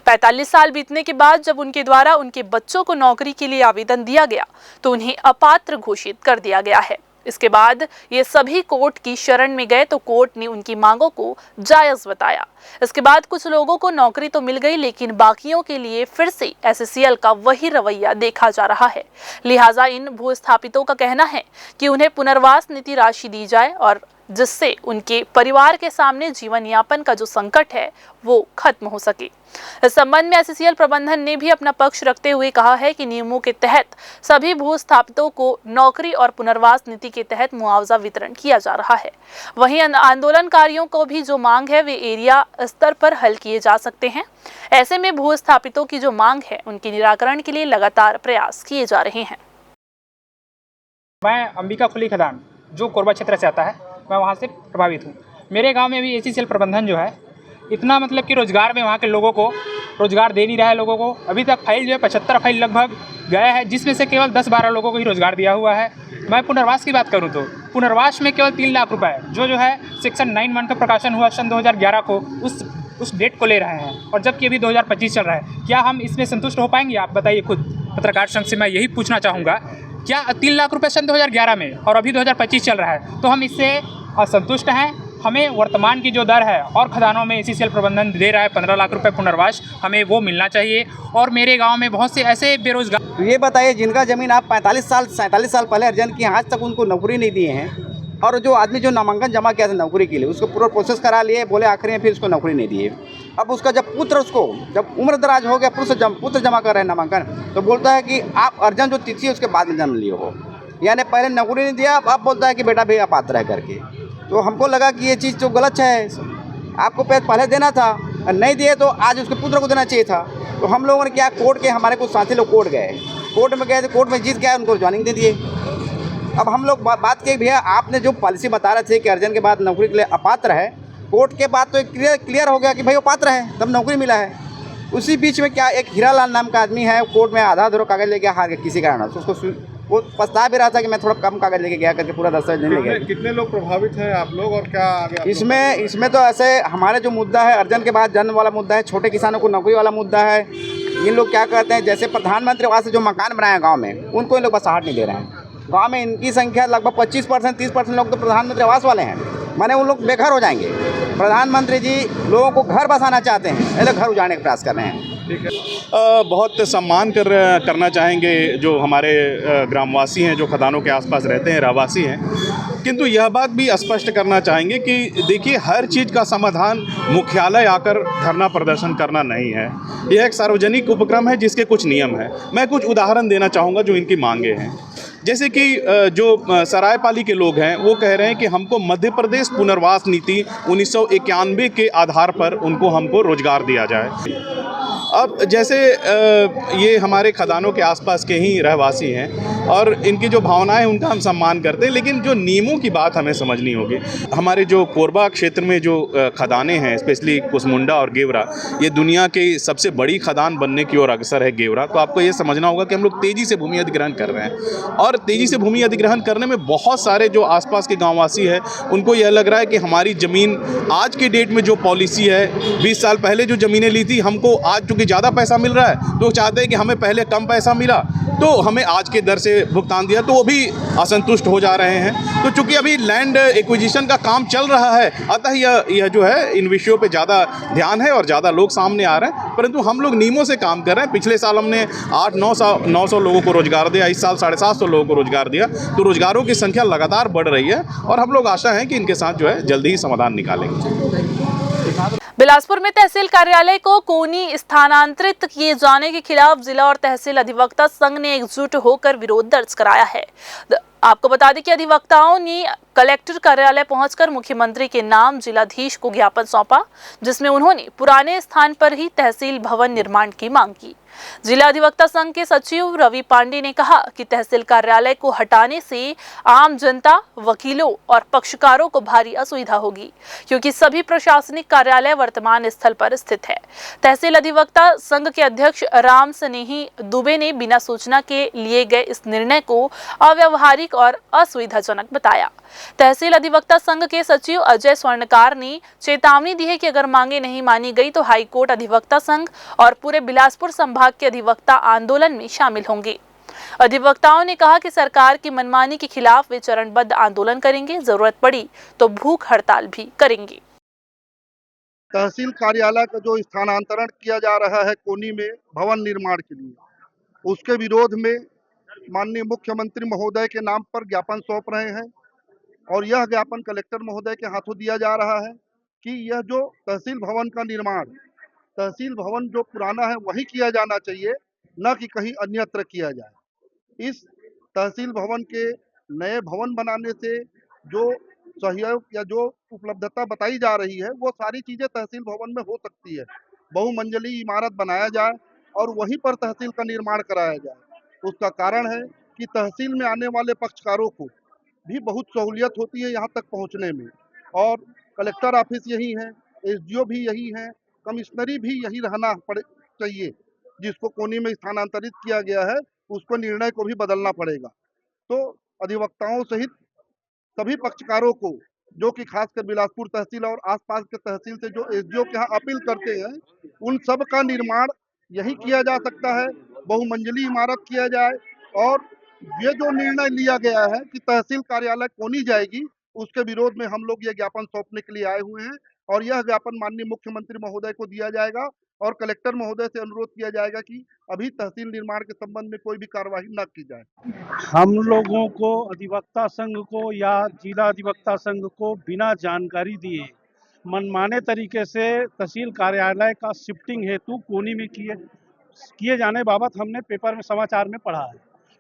45 साल बीतने के बाद जब उनके द्वारा उनके बच्चों को नौकरी के लिए आवेदन दिया गया तो उन्हें अपात्र घोषित कर दिया गया है। इसके बाद ये सभी कोर्ट की शरण में गए तो कोर्ट ने उनकी मांगों को जायज बताया। इसके बाद कुछ लोगों को नौकरी तो मिल गई, लेकिन बाकियों के लिए फिर से एससीएल का वही रवैया देखा जा रहा है। लिहाजा इन भूस्थापितों का कहना है कि उन्हें पुनर्वास नीति राशि दी जाए और जिससे उनके परिवार के सामने जीवन यापन का जो संकट है वो खत्म हो सके। इस संबंध में एससीएल प्रबंधन ने भी अपना पक्ष रखते हुए कहा है कि नियमों के तहत सभी भूस्थापितों को नौकरी और पुनर्वास नीति के तहत मुआवजा वितरण किया जा रहा है। वहीं आंदोलनकारियों को भी जो मांग है वे एरिया स्तर पर हल किए जा सकते हैं। ऐसे में भूस्थापितों की जो मांग है उनके निराकरण के लिए लगातार प्रयास किए जा रहे हैं। मैं अंबिका खुली खदान जो कोरबा क्षेत्र से आता है, मैं वहाँ से प्रभावित हूँ। मेरे गांव में भी एससीएल प्रबंधन जो है इतना मतलब कि रोज़गार में वहाँ के लोगों को रोज़गार दे नहीं रहा है। लोगों को अभी तक फाइल जो है 75 फाइल लगभग गया है, जिसमें से केवल 10-12 लोगों को ही रोज़गार दिया हुआ है। मैं पुनर्वास की बात करूँ तो पुनर्वास में केवल 3 लाख रुपए जो है सेक्शन 9(1) का प्रकाशन हुआ सन 2011 को उस डेट को ले रहे हैं, और जबकि अभी 2025 चल रहा है। क्या हम इसमें संतुष्ट हो पाएंगे? आप बताइए खुद। पत्रकार संघ से मैं यही पूछना चाहूँगा, क्या 3 लाख रुपये सन 2011 में और अभी 2025 चल रहा है तो हम इससे असंतुष्ट हैं? हमें वर्तमान की जो दर है और खदानों में एससीएल प्रबंधन दे रहा है 15 लाख रुपए पुनर्वास, हमें वो मिलना चाहिए। और मेरे गांव में बहुत से ऐसे बेरोजगार, तो ये बताइए जिनका ज़मीन आप 45 साल 47 साल पहले अर्जन की, आज तक उनको नौकरी नहीं दिए हैं, और जो आदमी जो नामांकन जमा किया था नौकरी के लिए उसको पूरा प्रोसेस करा लिए, बोले आखिर में फिर उसको नौकरी नहीं दिए। अब उसका जब जब उम्र दराज हो गया, पुत्र जमा कर रहे हैं नामांकन, तो बोलता है कि आप अर्जन जो तिथि है उसके बाद में जन्म लिए हो, यानी पहले नौकरी नहीं दिया, अब बोलता है कि बेटा भी अपात्र है करके। तो हमको लगा कि ये चीज़ तो गलत है, आपको पहले देना था, नहीं दिए तो आज उसके पुत्र को देना चाहिए था। तो हम लोगों ने क्या, कोर्ट के हमारे कुछ साथी लोग कोर्ट में गए थे, कोर्ट में जीत गया, उनको ज्वाइनिंग दे दिए। अब हम लोग बात किए भैया आपने जो पॉलिसी बता रहे थे कि अर्जन के बाद नौकरी के लिए अपात्र है, कोर्ट के बाद तो क्लियर हो गया कि भाई वो पात्र है, तब नौकरी मिला है। उसी बीच में क्या एक हीरालाल नाम का आदमी है, कोर्ट में आधा अधूरा कागज लेके हार गया किसी कारण से, उसको वो पछता भी रहा था कि मैं थोड़ा कम कागज लेके गया करके पूरा दस्तावेज नहीं ले गया। कितने लोग प्रभावित हैं आप लोग, और क्या आगे इसमें तो ऐसे हमारे जो मुद्दा है अर्जन के बाद जन्म वाला मुद्दा है, छोटे किसानों को नौकरी वाला मुद्दा है। इन लोग क्या करते हैं, जैसे प्रधानमंत्री आवास से जो मकान बनाए गाँव में, उनको इन लोग बसाहट नहीं दे रहे हैं। गाँव में इनकी संख्या लगभग 25% 30% लोग तो प्रधानमंत्री आवास वाले हैं, माने उन लोग बेघर हो जाएंगे। प्रधानमंत्री जी लोगों को घर बसाना चाहते हैं, ये लोग घर उजाड़ने का प्रयास कर रहे हैं। ठीक है, बहुत सम्मान करना चाहेंगे जो हमारे ग्रामवासी हैं, जो खदानों के आसपास रहते हैं, रहवासी हैं। किंतु यह बात भी स्पष्ट करना चाहेंगे कि देखिए हर चीज़ का समाधान मुख्यालय आकर धरना प्रदर्शन करना नहीं है। यह एक सार्वजनिक उपक्रम है जिसके कुछ नियम हैं। मैं कुछ उदाहरण देना चाहूँगा जो इनकी मांगे हैं। जैसे कि जो सरायपाली के लोग हैं वो कह रहे हैं कि हमको मध्य प्रदेश पुनर्वास नीति 1991 के आधार पर हमको रोजगार दिया जाए। अब जैसे ये हमारे खदानों के आसपास के ही रहवासी हैं और इनकी जो भावनाएं हैं उनका हम सम्मान करते हैं, लेकिन जो नियमों की बात हमें समझनी होगी। हमारे जो कोरबा क्षेत्र में जो खदानें हैं, स्पेशली कुसमुंडा और गेवरा, ये दुनिया की सबसे बड़ी खदान बनने की ओर अग्रसर है गेवरा। तो आपको ये समझना होगा कि हम लोग तेज़ी से भूमि अधिग्रहण कर रहे हैं और तेज़ी से भूमि अधिग्रहण करने में बहुत सारे जो आसपास के गाँववासी हैं उनको यह लग रहा है कि हमारी ज़मीन आज के डेट में जो पॉलिसी है, 20 साल पहले जो ज़मीनें ली थी, हमको आज चूँकि ज़्यादा पैसा मिल रहा है तो चाहते हैं कि हमें पहले कम पैसा मिला तो हमें आज के दर से भुगतान दिया, तो वो भी असंतुष्ट हो जा रहे हैं। तो चूंकि अभी लैंड एक्विजिशन का काम चल रहा है, अतः यह जो है इन विषयों पे ज़्यादा ध्यान है और ज़्यादा लोग सामने आ रहे हैं, परंतु हम लोग नियमों से काम कर रहे हैं। पिछले साल हमने 800-900 लोगों को रोजगार दिया, इस साल 750 लोगों को रोजगार दिया। तो रोजगारों की संख्या लगातार बढ़ रही है और हम लोग आशा है कि इनके साथ जो है जल्दी ही समाधान निकालेंगे। बिलासपुर में तहसील कार्यालय को कोनी स्थानांतरित किए जाने के खिलाफ जिला और तहसील अधिवक्ता संघ ने एकजुट होकर विरोध दर्ज कराया है। आपको बता दें कि अधिवक्ताओं ने कलेक्टर कार्यालय पहुंचकर मुख्यमंत्री के नाम जिलाधीश को ज्ञापन सौंपा, जिसमें उन्होंने पुराने स्थान पर ही तहसील भवन निर्माण की मांग की। जिला अधिवक्ता संघ के सचिव रवि पांडे ने कहा कि तहसील कार्यालय को हटाने से आम जनता, वकीलों और पक्षकारों को भारी असुविधा होगी, क्योंकि सभी प्रशासनिक कार्यालय वर्तमान स्थल पर स्थित है। तहसील अधिवक्ता संघ के अध्यक्ष राम स्नेही दुबे ने बिना सूचना के लिए गए इस निर्णय को अव्यवहारिक और असुविधाजनक बताया। तहसील अधिवक्ता संघ के सचिव अजय स्वर्णकार ने चेतावनी दी है कि अगर मांगे नहीं मानी गई तो हाईकोर्ट अधिवक्ता संघ और पूरे बिलासपुर संभाग के अधिवक्ता आंदोलन में शामिल होंगे। अधिवक्ताओं ने कहा कि सरकार की मनमानी के खिलाफ वे चरणबद्ध आंदोलन करेंगे, जरूरत पड़ी तो भूख हड़ताल भी करेंगे। तहसील कार्यालय का जो स्थानांतरण किया जा रहा है कोनी में भवन निर्माण के लिए, उसके विरोध में माननीय मुख्यमंत्री महोदय के नाम पर ज्ञापन सौंप रहे हैं और यह ज्ञापन कलेक्टर महोदय के हाथों दिया जा रहा है कि यह जो तहसील भवन का निर्माण, तहसील भवन जो पुराना है वही किया जाना चाहिए, न कि कहीं अन्यत्र किया जाए। इस तहसील भवन के नए भवन बनाने से जो सहयोग या जो उपलब्धता बताई जा रही है वो सारी चीज़ें तहसील भवन में हो सकती है। बहुमंजिली इमारत बनाया जाए और वहीं पर तहसील का निर्माण कराया जाए। उसका कारण है कि तहसील में आने वाले पक्षकारों को भी बहुत सहूलियत होती है यहाँ तक पहुँचने में, और कलेक्टर ऑफिस यही है, SDO भी यही है, कमिश्नरी भी यही रहना चाहिए। जिसको कोनी में स्थानांतरित किया गया है उसको निर्णय को भी बदलना पड़ेगा। तो अधिवक्ताओं सहित सभी पक्षकारों को, जो कि खासकर बिलासपुर तहसील और आसपास के तहसील से जो SDO के यहाँ अपील करते हैं, उन सब का निर्माण यही किया जा सकता है। बहुमंजिली इमारत किया जाए और ये जो निर्णय लिया गया है कि तहसील कार्यालय कोनी जाएगी, उसके विरोध में हम लोग ये ज्ञापन सौंपने के लिए आए हुए हैं और यह ज्ञापन माननीय मुख्यमंत्री महोदय को दिया जाएगा और कलेक्टर महोदय से अनुरोध किया जाएगा कि अभी तहसील निर्माण के संबंध में कोई भी कार्यवाही न की जाए। हम लोगों को, अधिवक्ता संघ को या जिला अधिवक्ता संघ को बिना जानकारी दिए मनमाने तरीके से तहसील कार्यालय का शिफ्टिंग हेतु कोनी में किए जाने बाबत हमने पेपर में, समाचार में पढ़ा है।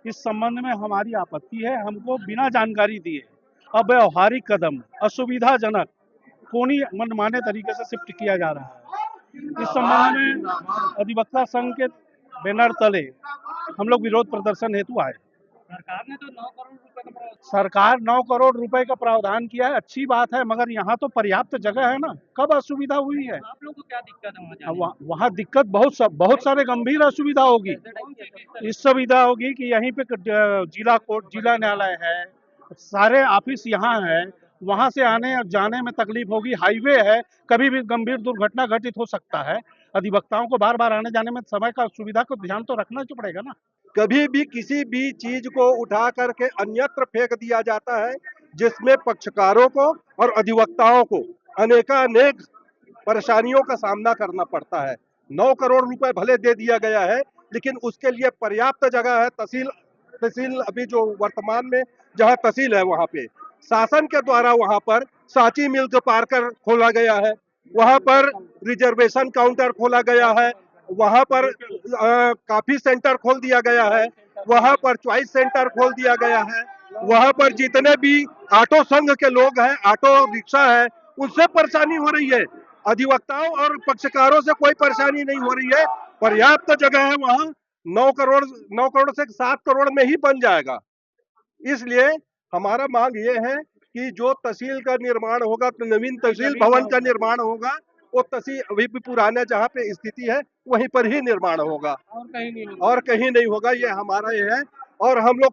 इस संबंध में हमारी आपत्ति है। हमको बिना जानकारी दिए अव्यवहारिक कदम, असुविधाजनक कोनी मनमाने तरीके से शिफ्ट किया जा रहा है। इस संबंध में अधिवक्ता संघ के बैनर तले हम लोग विरोध प्रदर्शन हेतु आए। सरकार ने तो 9 करोड़ रुपए का प्रावधान किया है, अच्छी बात है, मगर यहाँ तो पर्याप्त जगह है ना। कब असुविधा हुई है? आप लोगों को क्या दिक्कत है? वहाँ दिक्कत बहुत सारे गंभीर असुविधा होगी। इस सुविधा होगी कि यहीं पे जिला कोर्ट, जिला न्यायालय है, सारे ऑफिस यहाँ है, वहाँ से आने और जाने में तकलीफ होगी। हाईवे है, कभी भी गंभीर दुर्घटना घटित हो सकता है। अधिवक्ताओं को बार बार आने जाने में समय का सुविधा को ध्यान तो रखना तो पड़ेगा ना। कभी भी किसी भी चीज को उठा करके अन्यत्र फेंक दिया जाता है, जिसमें पक्षकारों को और अधिवक्ताओं को अनेकानेक परेशानियों का सामना करना पड़ता है। 9 करोड़ रुपए भले दे दिया गया है, लेकिन उसके लिए पर्याप्त जगह है। तहसील अभी जो वर्तमान में जहाँ तहसील है वहाँ पे शासन के द्वारा वहाँ पर सांची मिल्क पार्क खोला गया है, वहाँ पर रिजर्वेशन काउंटर खोला गया है, वहाँ पर काफी सेंटर खोल दिया गया है वहाँ पर चॉइस सेंटर खोल दिया गया है। वहाँ पर जितने भी ऑटो संघ के लोग हैं, ऑटो रिक्शा है, उनसे परेशानी हो रही है। अधिवक्ताओं और पक्षकारों से कोई परेशानी नहीं हो रही है। पर्याप्त जगह है वहाँ। 9 करोड़ से 7 करोड़ में ही बन जाएगा। इसलिए हमारा मांग ये है कि जो तहसील का निर्माण होगा, तो नवीन तहसील भवन का निर्माण होगा, वो तहसील अभी भी पुराने जहाँ पे स्थिति है वहीं पर ही निर्माण होगा और कहीं नहीं होगा। ये हमारा ये है। और हम लोग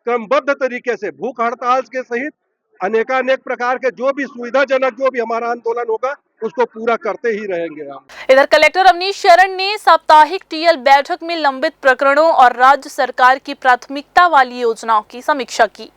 क्रमबद्ध तरीके से भूख हड़ताल के सहित अनेकानेक प्रकार के जो भी सुविधाजनक जो भी हमारा आंदोलन होगा उसको पूरा करते ही रहेंगे हम। इधर कलेक्टर अवनीश शरण ने साप्ताहिक टीएल बैठक में लंबित प्रकरणों और राज्य सरकार की प्राथमिकता वाली योजनाओं की समीक्षा की।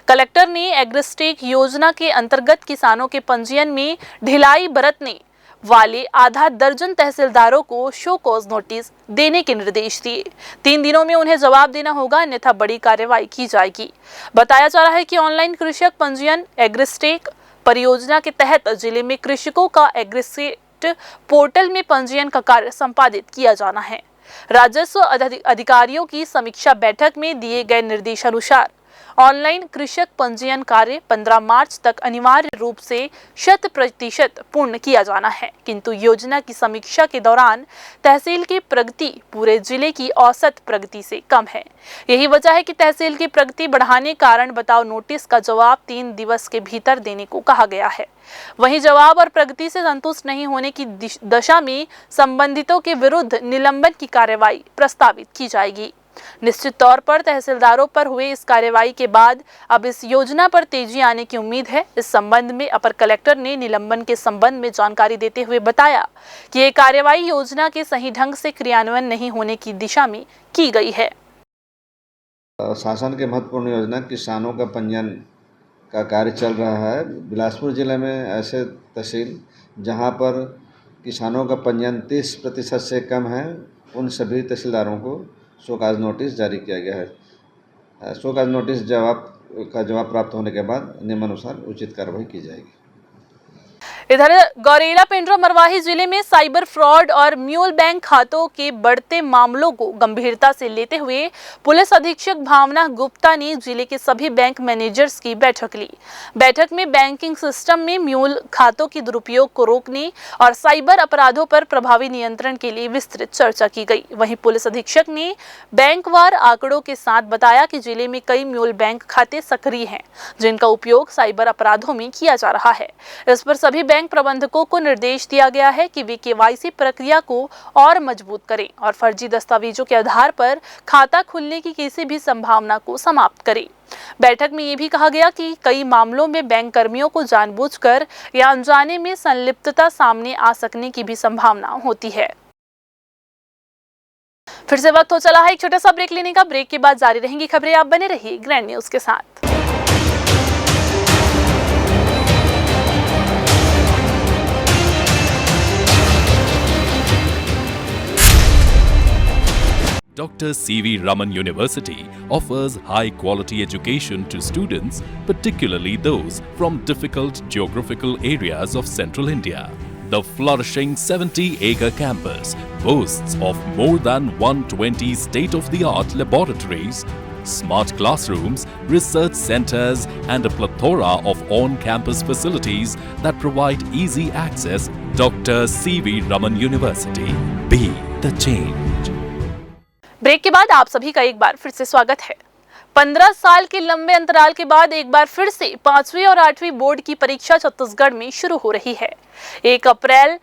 कलेक्टर ने एग्रीस्टेक योजना के अंतर्गत किसानों के पंजीयन में ढिलाई बरतने वाले आधा दर्जन तहसीलदारों को शो कॉज नोटिस देने के निर्देश दिए। 3 दिनों में उन्हें जवाब देना होगा, अन्यथा बड़ी कार्रवाई की जाएगी। बताया जा रहा है कि ऑनलाइन कृषक पंजीयन एग्रीस्टेक परियोजना के तहत जिले में कृषकों का एग्रीस्टेक पोर्टल में पंजीयन का कार्य संपादित किया जाना है। राजस्व अधिकारियों की समीक्षा बैठक में दिए गए निर्देशानुसार ऑनलाइन कृषक पंजीयन कार्य 15 मार्च तक अनिवार्य रूप से 100% पूर्ण किया जाना है, किंतु योजना की समीक्षा के दौरान तहसील की प्रगति पूरे जिले की औसत प्रगति से कम है। यही वजह है कि तहसील की प्रगति बढ़ाने कारण बताओ नोटिस का जवाब 3 दिवस के भीतर देने को कहा गया है। वहीं जवाब और प्रगति से संतुष्ट नहीं होने की दशा में संबंधितों के विरुद्ध निलंबन की कार्रवाई प्रस्तावित की जाएगी। निश्चित तौर पर तहसीलदारों पर हुए इस कार्रवाई के बाद अब इस योजना पर तेजी आने की उम्मीद है। इस संबंध में अपर कलेक्टर ने निलंबन के संबंध में जानकारी देते हुए बताया कि ये कार्रवाई योजना के सही ढंग से क्रियान्वयन नहीं होने की दिशा में की गई है। शासन के महत्वपूर्ण योजना किसानों का पंजीयन का कार्य चल रहा है। बिलासपुर जिले में ऐसे तहसील जहां पर किसानों का पंजीयन 30% से कम है, उन सभी तहसीलदारों को शोकाज नोटिस जारी किया गया है। शोकाज नोटिस जवाब प्राप्त होने के बाद नियमानुसार उचित कार्रवाई की जाएगी। इधर गौरेला पेंड्रा मरवाही जिले में साइबर फ्रॉड और म्यूल बैंक खातों के बढ़ते मामलों को गंभीरता से लेते हुए पुलिस अधीक्षक भावना गुप्ता ने जिले के सभी बैंक मैनेजर्स की बैठक ली। बैठक में बैंकिंग सिस्टम में म्यूल खातों के दुरुपयोग को रोकने और साइबर अपराधों पर प्रभावी नियंत्रण के लिए विस्तृत चर्चा की गई। वहीं पुलिस अधीक्षक ने बैंकवार आंकड़ों के साथ बताया कि जिले में कई म्यूल बैंक खाते सक्रिय हैं, जिनका उपयोग साइबर अपराधों में किया जा रहा है। इस पर सभी बैंक प्रबंधकों को निर्देश दिया गया है कि वे केवाईसी प्रक्रिया को और मजबूत करें और फर्जी दस्तावेजों के आधार पर खाता खुलने की किसी भी संभावना को समाप्त करें। बैठक में ये भी कहा गया कि कई मामलों में बैंक कर्मियों को जानबूझकर या अनजाने में संलिप्तता सामने आ सकने की भी संभावना होती है। फिर से वक्त हो चला है एक छोटा सा ब्रेक लेने का। ब्रेक के बाद जारी रहेंगी खबरें। आप बने रहिए ग्रैंड न्यूज के साथ। Dr. C.V. Raman University offers high-quality education to students, particularly those from difficult geographical areas of central India. The flourishing 70-acre campus boasts of more than 120 state-of-the-art laboratories, smart classrooms, research centers, and a plethora of on-campus facilities that provide easy access. Dr. C.V. Raman University. Be the change. Break के बाद आप सभी का एक बार फिर से स्वागत है। 15 साल के लंबे अंतराल के बाद एक बार फिर से 5वीं और 8वीं बोर्ड की परीक्षा छत्तीसगढ़ में शुरू हो रही है। 1 अप्रैल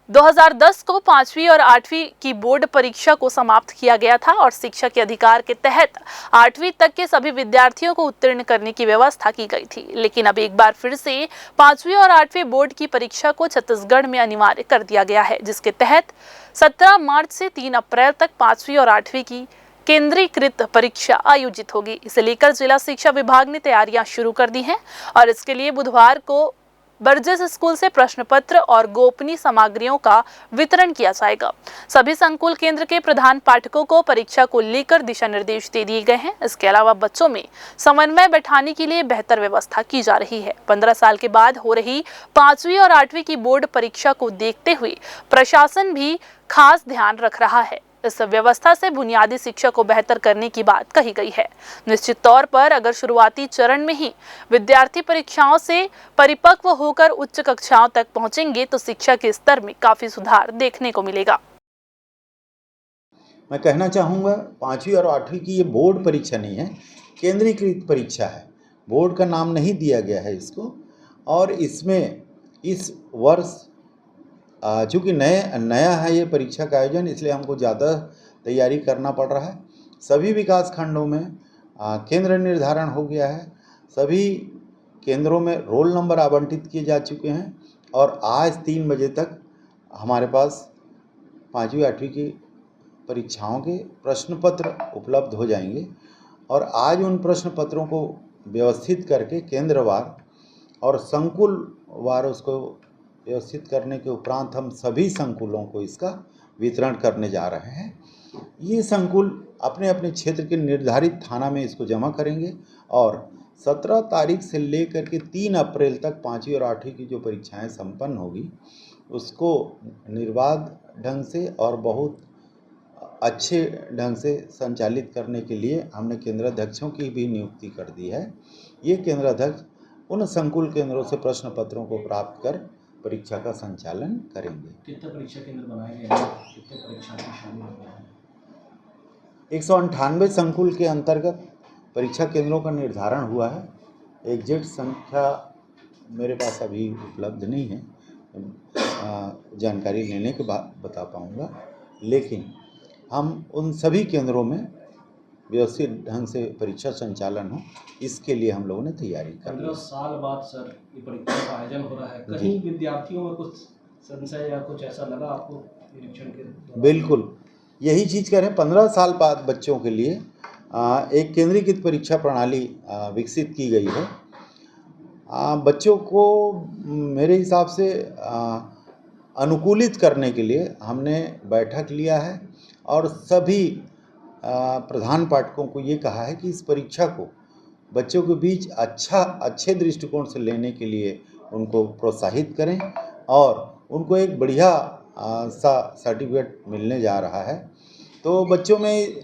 2010 को 5वीं और 8वीं की बोर्ड परीक्षा को समाप्त किया गया था और शिक्षा के अधिकार के तहत 8वीं तक के सभी विद्यार्थियों को उत्तीर्ण करने की व्यवस्था की गई थी। लेकिन अब एक बार फिर से 5वीं और 8वीं बोर्ड की परीक्षा को छत्तीसगढ़ में अनिवार्य कर दिया गया है, जिसके तहत 17 मार्च से 3 अप्रैल तक 5वीं और 8वीं की केंद्रीकृत परीक्षा आयोजित होगी। इसे लेकर जिला शिक्षा विभाग ने तैयारियां शुरू कर दी हैं और इसके लिए बुधवार को बर्जेस स्कूल से प्रश्न पत्र और गोपनीय सामग्रियों का वितरण किया जाएगा। सभी संकुल केंद्र के प्रधान पाठकों को परीक्षा को लेकर दिशा निर्देश दे दिए गए हैं। इसके अलावा बच्चों में समन्वय बैठाने के लिए बेहतर व्यवस्था की जा रही है। 15 साल के बाद हो रही 5वीं और 8वीं की बोर्ड परीक्षा को देखते हुए प्रशासन भी खास ध्यान रख रहा है। इस व्यवस्था से बुनियादी शिक्षा को बेहतर करने की बात कही गई है। निश्चित तौर पर अगर शुरुआती चरण में ही विद्यार्थी परीक्षाओं से परिपक्व होकर उच्च कक्षाओं तक पहुंचेंगे तो शिक्षा के स्तर में काफी सुधार देखने को मिलेगा। मैं कहना चाहूँगा 5वीं और 8वीं की ये बोर्ड परीक्षा नहीं है, केंद्रीकृत परीक्षा है। बोर्ड का नाम नहीं दिया गया है इसको, और इसमें इस वर्ष चूँकि नया है ये परीक्षा का आयोजन, इसलिए हमको ज़्यादा तैयारी करना पड़ रहा है। सभी विकास खंडों में केंद्र निर्धारण हो गया है, सभी केंद्रों में रोल नंबर आवंटित किए जा चुके हैं और आज 3 बजे तक हमारे पास 5वीं 8वीं की परीक्षाओं के प्रश्न पत्र उपलब्ध हो जाएंगे और आज उन प्रश्न पत्रों को व्यवस्थित करके केंद्रवार और संकुलवार उसको व्यवस्थित करने के उपरांत हम सभी संकुलों को इसका वितरण करने जा रहे हैं। ये संकुल अपने अपने क्षेत्र के निर्धारित थाना में इसको जमा करेंगे और 17 तारीख से लेकर के 3 अप्रैल तक 5वीं और 8वीं की जो परीक्षाएं संपन्न होगी उसको निर्बाध ढंग से और बहुत अच्छे ढंग से संचालित करने के लिए हमने केंद्राध्यक्षों की भी नियुक्ति कर दी है। ये केंद्राध्यक्ष उन संकुल केंद्रों से प्रश्न पत्रों को प्राप्त कर परीक्षा का संचालन करेंगे। कितने परीक्षा केंद्र बनाए गए हैं? कितने परीक्षार्थी शामिल हो गए हैं? 198 संकुल के अंतर्गत परीक्षा केंद्रों का निर्धारण हुआ है। एग्जैक्ट संख्या मेरे पास अभी उपलब्ध नहीं है, जानकारी लेने के बाद बता पाऊँगा, लेकिन हम उन सभी केंद्रों में व्यवस्थित ढंग से परीक्षा संचालन हो इसके लिए हम लोगों ने तैयारी कर ली। 15 साल बाद सर ये परीक्षा का आयोजन हो रहा है, कहीं विद्यार्थियों में कुछ संशय या कुछ ऐसा लगा आपको निरीक्षण के दौरान? बिल्कुल यही चीज़ कह रहे हैं, 15 साल बाद बच्चों के लिए एक केंद्रीकृत परीक्षा प्रणाली विकसित की गई है। बच्चों को मेरे हिसाब से अनुकूलित करने के लिए हमने बैठक लिया है और सभी प्रधान पाठकों को ये कहा है कि इस परीक्षा को बच्चों के बीच अच्छे दृष्टिकोण से लेने के लिए उनको प्रोत्साहित करें और उनको एक बढ़िया सा सर्टिफिकेट मिलने जा रहा है। तो बच्चों में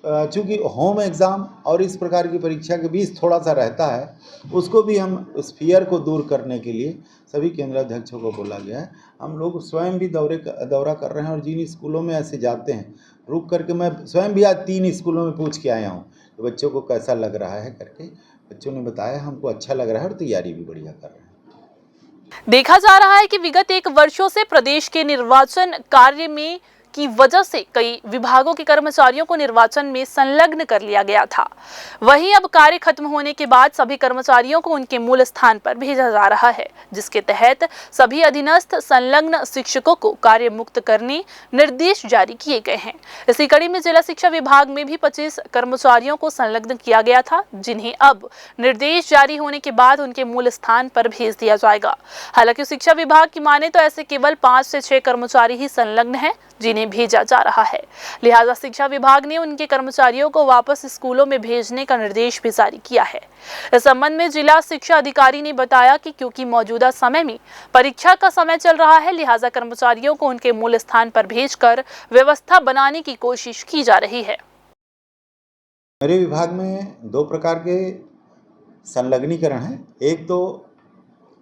चूँकि होम एग्ज़ाम और इस प्रकार की परीक्षा के बीच थोड़ा सा रहता है, उसको भी हम उस फियर को दूर करने के लिए सभी केंद्राध्यक्षों को बोला गया है। हम लोग स्वयं भी दौरा कर रहे हैं और जिन स्कूलों में ऐसे जाते हैं रुक करके, मैं स्वयं भी आज 3 स्कूलों में पूछ के आया हूँ तो बच्चों को कैसा लग रहा है करके बच्चों ने बताया हमको अच्छा लग रहा है और तैयारी भी बढ़िया कर रहे हैं। देखा जा रहा है कि विगत 1 वर्षों से प्रदेश के निर्वाचन कार्य में की वजह से कई विभागों के कर्मचारियों को निर्वाचन में संलग्न कर लिया गया था। वहीं अब कार्य खत्म होने के बाद सभी कर्मचारियों को उनके मूल स्थान पर भेजा जा रहा है, जिसके तहत सभी अधीनस्थ संलग्न शिक्षकों को कार्य मुक्त करने निर्देश जारी किए गए हैं। इसी कड़ी में जिला शिक्षा विभाग में भी 25 कर्मचारियों को संलग्न किया गया था, जिन्हें अब निर्देश जारी होने के बाद उनके मूल स्थान पर भेज दिया जाएगा। हालांकि शिक्षा विभाग की माने तो ऐसे केवल 5 से 6 कर्मचारी ही संलग्न हैं जिन्हें भेजा जा रहा है। लिहाजा शिक्षा विभाग ने उनके कर्मचारियों को वापस स्कूलों में भेजने का निर्देश भी जारी किया है। इस संबंध में जिला शिक्षा अधिकारी ने बताया कि क्योंकि मौजूदा समय में परीक्षा का समय चल रहा है, लिहाजा कर्मचारियों को उनके मूल स्थान पर भेजकर व्यवस्था बनाने की कोशिश की जा रही है। मेरे विभाग में 2 प्रकार के संलग्नीकरण हैं। एक तो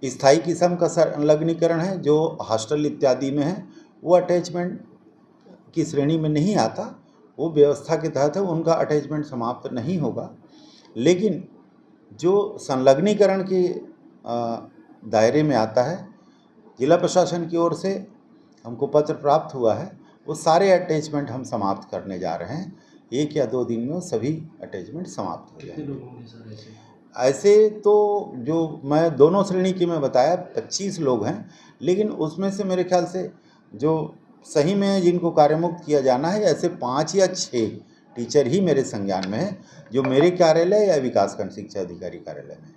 स्थायी किस्म का संलग्नीकरण है जो हॉस्टल इत्यादि में है, वो अटैचमेंट की श्रेणी में नहीं आता, वो व्यवस्था के तहत है, उनका अटैचमेंट समाप्त नहीं होगा। लेकिन जो संलग्नीकरण के दायरे में आता है, जिला प्रशासन की ओर से हमको पत्र प्राप्त हुआ है, वो सारे अटैचमेंट हम समाप्त करने जा रहे हैं। 1 या 2 दिन में सभी अटैचमेंट समाप्त हो जाएंगे। ऐसे तो जो मैं दोनों श्रेणी की मैं बताया 25 लोग हैं, लेकिन उसमें से मेरे ख्याल से जो सही में जिनको कार्यमुक्त किया जाना है, ऐसे 5 या 6 टीचर ही मेरे संज्ञान में है जो मेरे कार्यालय या विकासखंड शिक्षा अधिकारी कार्यालय में है।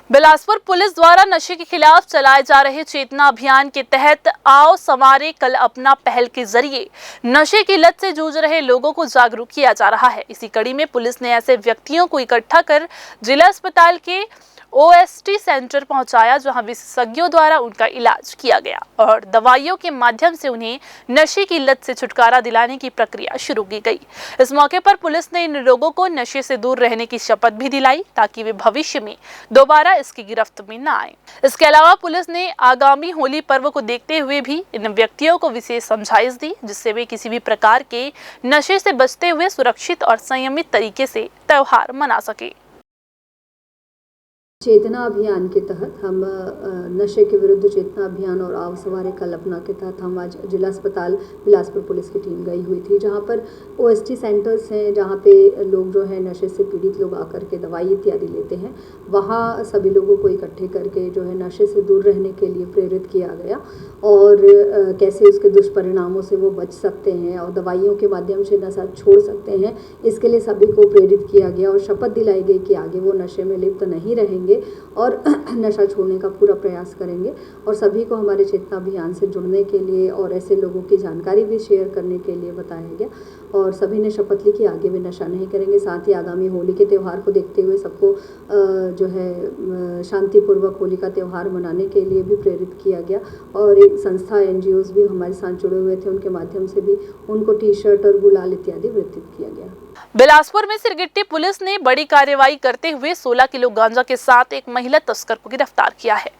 बिलासपुर पुलिस द्वारा नशे के खिलाफ चलाए जा रहे चेतना अभियान के तहत आओ संवारे कल अपना पहल के जरिए नशे की लत से जूझ रहे लोगों को जागरूक किया जा रहा है। इसी कड़ी में पुलिस ने ऐसे व्यक्तियों को इकट्ठा कर जिला अस्पताल के OST सेंटर पहुंचाया, जहां विशेषज्ञों द्वारा उनका इलाज किया गया और दवाइयों के माध्यम से उन्हें नशे की लत से छुटकारा दिलाने की प्रक्रिया शुरू की गई। इस मौके पर पुलिस ने इन लोगों को नशे से दूर रहने की शपथ भी दिलाई ताकि वे भविष्य में दोबारा इसकी गिरफ्त में न आए। इसके अलावा पुलिस ने आगामी होली पर्व को देखते हुए भी इन व्यक्तियों को विशेष समझाइश दी, जिससे वे किसी भी प्रकार के नशे से बचते हुए सुरक्षित और संयमित तरीके से त्योहार मना सके। चेतना अभियान के तहत हम नशे के विरुद्ध चेतना अभियान और आव सवारे कल्पना के तहत हम आज जिला अस्पताल बिलासपुर पुलिस की टीम गई हुई थी, जहां पर OST सेंटर्स हैं, जहां पे लोग जो है नशे से पीड़ित लोग आकर के दवाई इत्यादि लेते हैं। वहां सभी लोगों को इकट्ठे करके जो है नशे से दूर रहने के लिए प्रेरित किया गया और कैसे उसके दुष्परिणामों से वो बच सकते हैं और दवाइयों के माध्यम से नशा छोड़ सकते हैं, इसके लिए सभी को प्रेरित किया गया और शपथ दिलाई गई कि आगे वो नशे में लिप्त नहीं रहेंगे और नशा छोड़ने का पूरा प्रयास करेंगे। और सभी को हमारे चेतना अभियान से जुड़ने के लिए और ऐसे लोगों की जानकारी भी शेयर करने के लिए बताया गया और सभी ने शपथ ली कि आगे वे नशा नहीं करेंगे। साथ ही आगामी होली के त्यौहार को देखते हुए सबको जो है शांतिपूर्वक होली का त्यौहार मनाने के लिए भी प्रेरित किया गया और एक संस्था NGOs भी हमारे साथ जुड़े हुए थे, उनके माध्यम से भी उनको टी-शर्ट और गुलाल इत्यादि वितरित किया गया। बिलासपुर में सिरगिट्टी पुलिस ने बड़ी कार्रवाई करते हुए 16 किलो गांजा के साथ एक महिला तस्कर को गिरफ्तार किया है।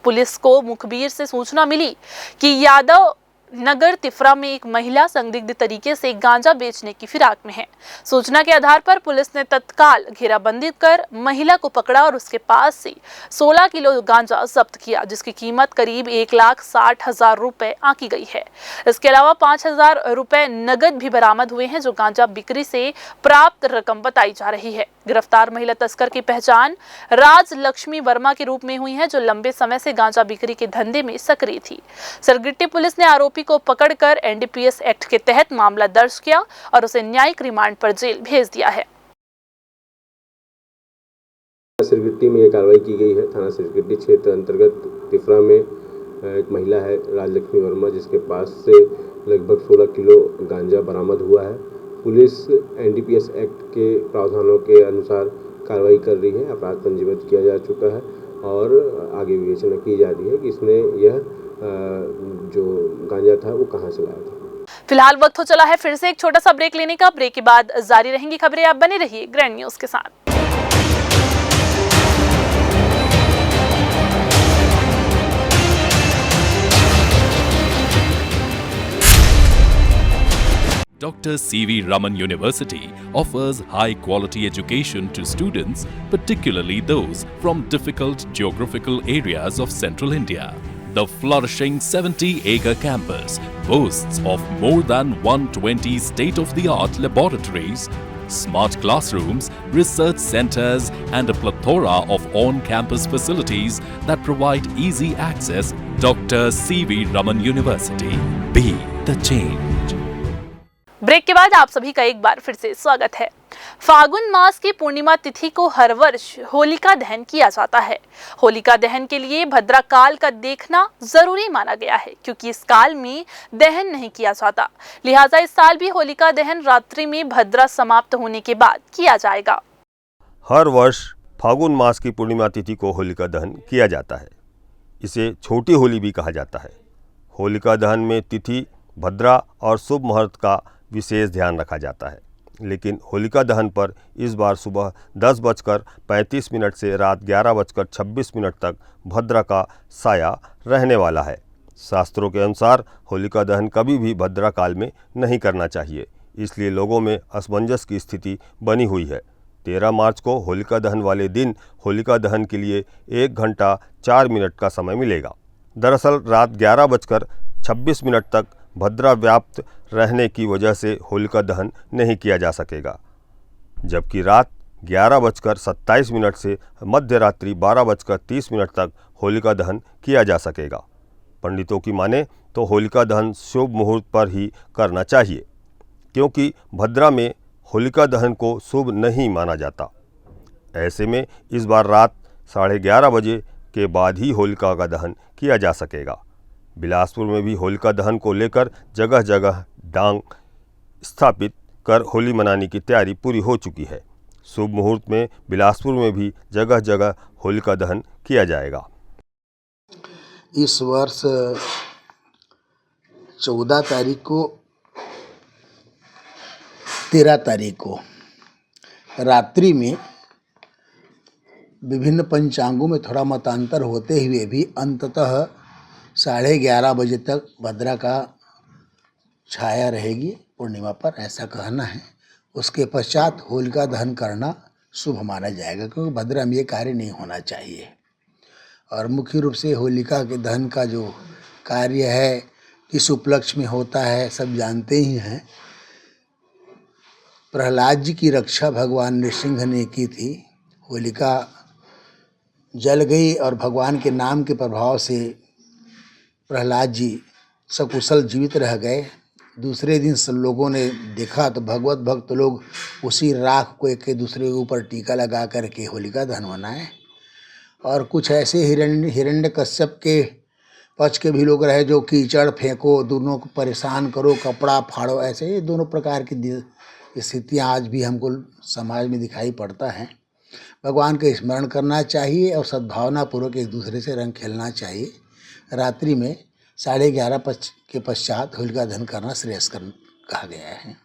पुलिस को मुखबिर से सूचना मिली कि यादव नगर तिफरा में एक महिला संदिग्ध तरीके से गांजा बेचने की फिराक में है। सूचना के आधार पर पुलिस ने तत्काल घेराबंदी कर महिला को पकड़ा और उसके पास से 16 किलो गांजा जब्त किया, जिसकी कीमत करीब 1,60,000 रुपए आंकी गई है। इसके अलावा 5,000 रुपए नगद भी बरामद हुए हैं, जो गांजा बिक्री से प्राप्त रकम बताई जा रही है। गिरफ्तार महिला तस्कर की पहचान राज लक्ष्मी वर्मा के रूप में हुई है, जो लंबे समय से गांजा बिक्री के धंधे में सक्रिय थी। सिरगिट्टी पुलिस ने आरोपी को पकड़कर NDPS एक्ट के तहत मामला दर्ज किया और उसे न्यायिक रिमांड पर जेल भेज दिया है। सिरगिट्टी में यह कार्रवाई की गई है। थाना सिरगिट्टी क्षेत्र अंतर्गत तिफरा में एक महिला है राजलक्ष्मी वर्मा, जिसके पास से लगभग 16 किलो गांजा बरामद हुआ है। पुलिस NDPS एक्ट के प्रावधानों के अनुसार कार्रवाई कर रही है। अपराध पंजीबद्ध किया जा चुका है और आगे विवेचना की जा रही है कि इसने यह जो गांजा था वो कहां से लाया था। फिलहाल वक्त हो चला है फिर से एक छोटा सा ब्रेक लेने का। ब्रेक के बाद जारी रहेंगी खबरें, आप बने रहिए ग्रैंड न्यूज के साथ। Dr. C.V. Raman University offers high-quality education to students, particularly those from difficult geographical areas of Central India. The flourishing 70-acre campus boasts of more than 120 state-of-the-art laboratories, smart classrooms, research centers, and a plethora of on-campus facilities that provide easy access. Dr. C.V. Raman University. Be the change. Break के बाद आप सभी का एक बार फिर से स्वागत है। फागुन मास की पूर्णिमा तिथि को हर वर्ष होलिका दहन किया जाता है। होलिका दहन के लिए भद्रा काल का देखना जरूरी माना गया है, क्योंकि इस काल में दहन नहीं किया जाता। लिहाजा इस साल भी होलिका दहन रात्रि में भद्रा समाप्त होने के बाद किया जाएगा। हर वर्ष फागुन मास की पूर्णिमा तिथि को होलिका दहन किया जाता है। इसे छोटी होली भी कहा जाता है। होलिका दहन में तिथि, भद्रा और शुभ मुहूर्त का विशेष ध्यान रखा जाता है, लेकिन होलिका दहन पर इस बार सुबह 10:35 से रात 11:26 तक भद्रा का साया रहने वाला है। शास्त्रों के अनुसार होलिका दहन कभी भी भद्रा काल में नहीं करना चाहिए, इसलिए लोगों में असमंजस की स्थिति बनी हुई है। 13 मार्च को होलिका दहन वाले दिन होलिका दहन के लिए 1 घंटा 4 मिनट का समय मिलेगा। दरअसल रात 11:26 तक भद्रा व्याप्त रहने की वजह से होलिका दहन नहीं किया जा सकेगा, जबकि रात 11:27 से मध्य रात्रि 12:30 तक होलिका दहन किया जा सकेगा। पंडितों की माने तो होलिका दहन शुभ मुहूर्त पर ही करना चाहिए, क्योंकि भद्रा में होलिका दहन को शुभ नहीं माना जाता। ऐसे में इस बार रात 11:30 बजे के बाद ही होलिका का दहन किया जा सकेगा। बिलासपुर में भी होलिका दहन को लेकर जगह जगह डांग स्थापित कर होली मनाने की तैयारी पूरी हो चुकी है। शुभ मुहूर्त में बिलासपुर में भी जगह जगह होलिका दहन किया जाएगा। इस वर्ष 14 तारीख को 13 तारीख को रात्रि में विभिन्न पंचांगों में थोड़ा मतांतर होते हुए भी अंततः 11:30 बजे तक भद्रा का छाया रहेगी पूर्णिमा पर, ऐसा कहना है। उसके पश्चात होलिका दहन करना शुभ माना जाएगा, क्योंकि भद्रा में ये कार्य नहीं होना चाहिए। और मुख्य रूप से होलिका के दहन का जो कार्य है किस उपलक्ष्य में होता है सब जानते ही हैं। प्रहलाद जी की रक्षा भगवान नृसिंह ने की थी। होलिका जल गई और भगवान के नाम के प्रभाव से प्रहलाद जी सकुशल जीवित रह गए। दूसरे दिन सब लोगों ने देखा तो भगवत भक्त लोग उसी राख को एक दूसरे के ऊपर टीका लगा करके होलिका दहन मनाए। और कुछ ऐसे हिरण्यकश्यप के पक्ष के भी लोग रहे जो कीचड़ फेंको, दोनों को परेशान करो, कपड़ा फाड़ो, ऐसे ही दोनों प्रकार की स्थितियाँ आज भी हमको समाज में दिखाई पड़ता है। भगवान का स्मरण करना चाहिए और सद्भावना पूर्वक एक दूसरे से रंग खेलना चाहिए। रात्रि में 11:30 के पश्चात होलिका दहन करना श्रेयस्कर कहा गया है।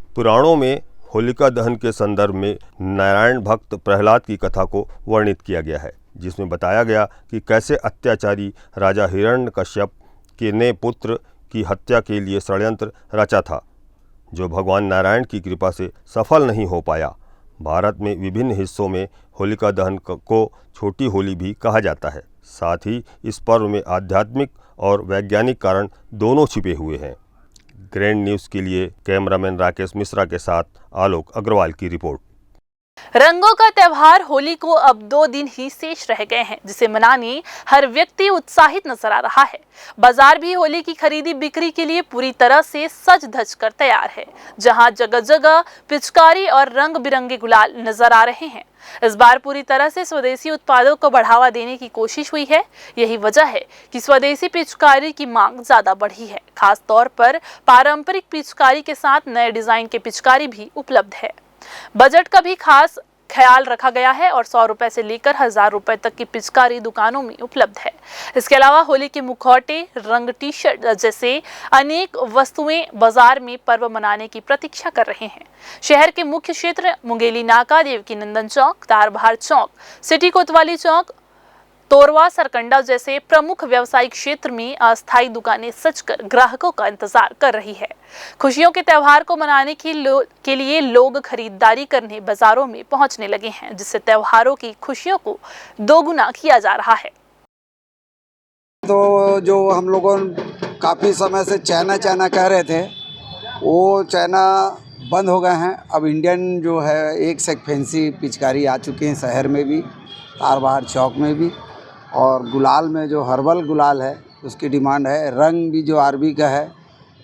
पुराणों में होलिका दहन के संदर्भ में नारायण भक्त प्रहलाद की कथा को वर्णित किया गया है, जिसमें बताया गया कि कैसे अत्याचारी राजा हिरण्यकश्यप के ने पुत्र की हत्या के लिए षड्यंत्र रचा था, जो भगवान नारायण की कृपा से सफल नहीं हो पाया। भारत में विभिन्न हिस्सों में होलिका दहन को छोटी होली भी कहा जाता है। साथ ही इस पर्व में आध्यात्मिक और वैज्ञानिक कारण दोनों छिपे हुए हैं। ग्रैंड न्यूज़ के लिए कैमरामैन राकेश मिश्रा के साथ आलोक अग्रवाल की रिपोर्ट। रंगों का त्योहार होली को अब 2 दिन ही शेष रह गए हैं, जिसे मनाने हर व्यक्ति उत्साहित नजर आ रहा है। बाजार भी होली की खरीदी बिक्री के लिए पूरी तरह से सज धज कर तैयार है, जहां जगह जगह पिचकारी और रंग बिरंगे गुलाल नजर आ रहे हैं। इस बार पूरी तरह से स्वदेशी उत्पादों को बढ़ावा देने की कोशिश हुई है। यही वजह है कि स्वदेशी पिचकारी की मांग ज्यादा बढ़ी है। खास तौर पर पारंपरिक पिचकारी के साथ नए डिजाइन के पिचकारी भी उपलब्ध है। बजट का भी खास ख्याल रखा गया है और 100 रुपए से लेकर 1000 रुपए तक की पिचकारी दुकानों में उपलब्ध है। इसके अलावा होली के मुखौटे, रंग, टी शर्ट जैसे अनेक वस्तुएं बाजार में पर्व मनाने की प्रतीक्षा कर रहे हैं। शहर के मुख्य क्षेत्र मुंगेली नाका, देवकी नंदन चौक, तारबहार चौक, सिटी कोतवाली चौक, तोरवा, सरकंडा जैसे प्रमुख व्यावसायिक क्षेत्र में अस्थायी दुकानें सजकर ग्राहकों का इंतजार कर रही है। खुशियों के त्योहार को मनाने के लिए लोग खरीदारी करने बाजारों में पहुंचने लगे हैं, जिससे त्योहारों की खुशियों को दोगुना किया जा रहा है। तो जो हम लोगों काफ़ी समय से चाइना कह रहे थे, वो चाइना बंद हो गए हैं। अब इंडियन जो है एक से एक फैंसी पिचकारी आ चुके हैं, शहर में भी, तारबहार चौक में भी। और गुलाल में जो हर्बल गुलाल है उसकी डिमांड है। रंग भी जो आरबी का है,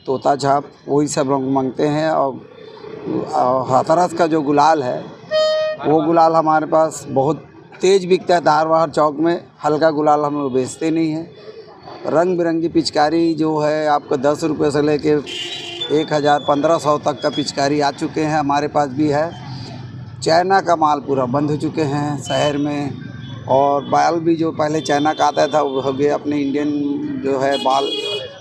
तोता छाप, वही सब रंग मांगते हैं। और हाथरस का जो गुलाल है वो गुलाल हमारे पास बहुत तेज़ बिकता है। तारबहार चौक में हल्का गुलाल हम लोग बेचते नहीं हैं। रंग बिरंगी पिचकारी जो है आपको 10 रुपये से लेके 1000-1500 तक का पिचकारी आ चुके हैं, हमारे पास भी है। चाइना का माल पूरा बंद हो चुके हैं शहर में। और बाल भी जो पहले चाइना का आता था वो हो गया, अपने इंडियन जो है बाल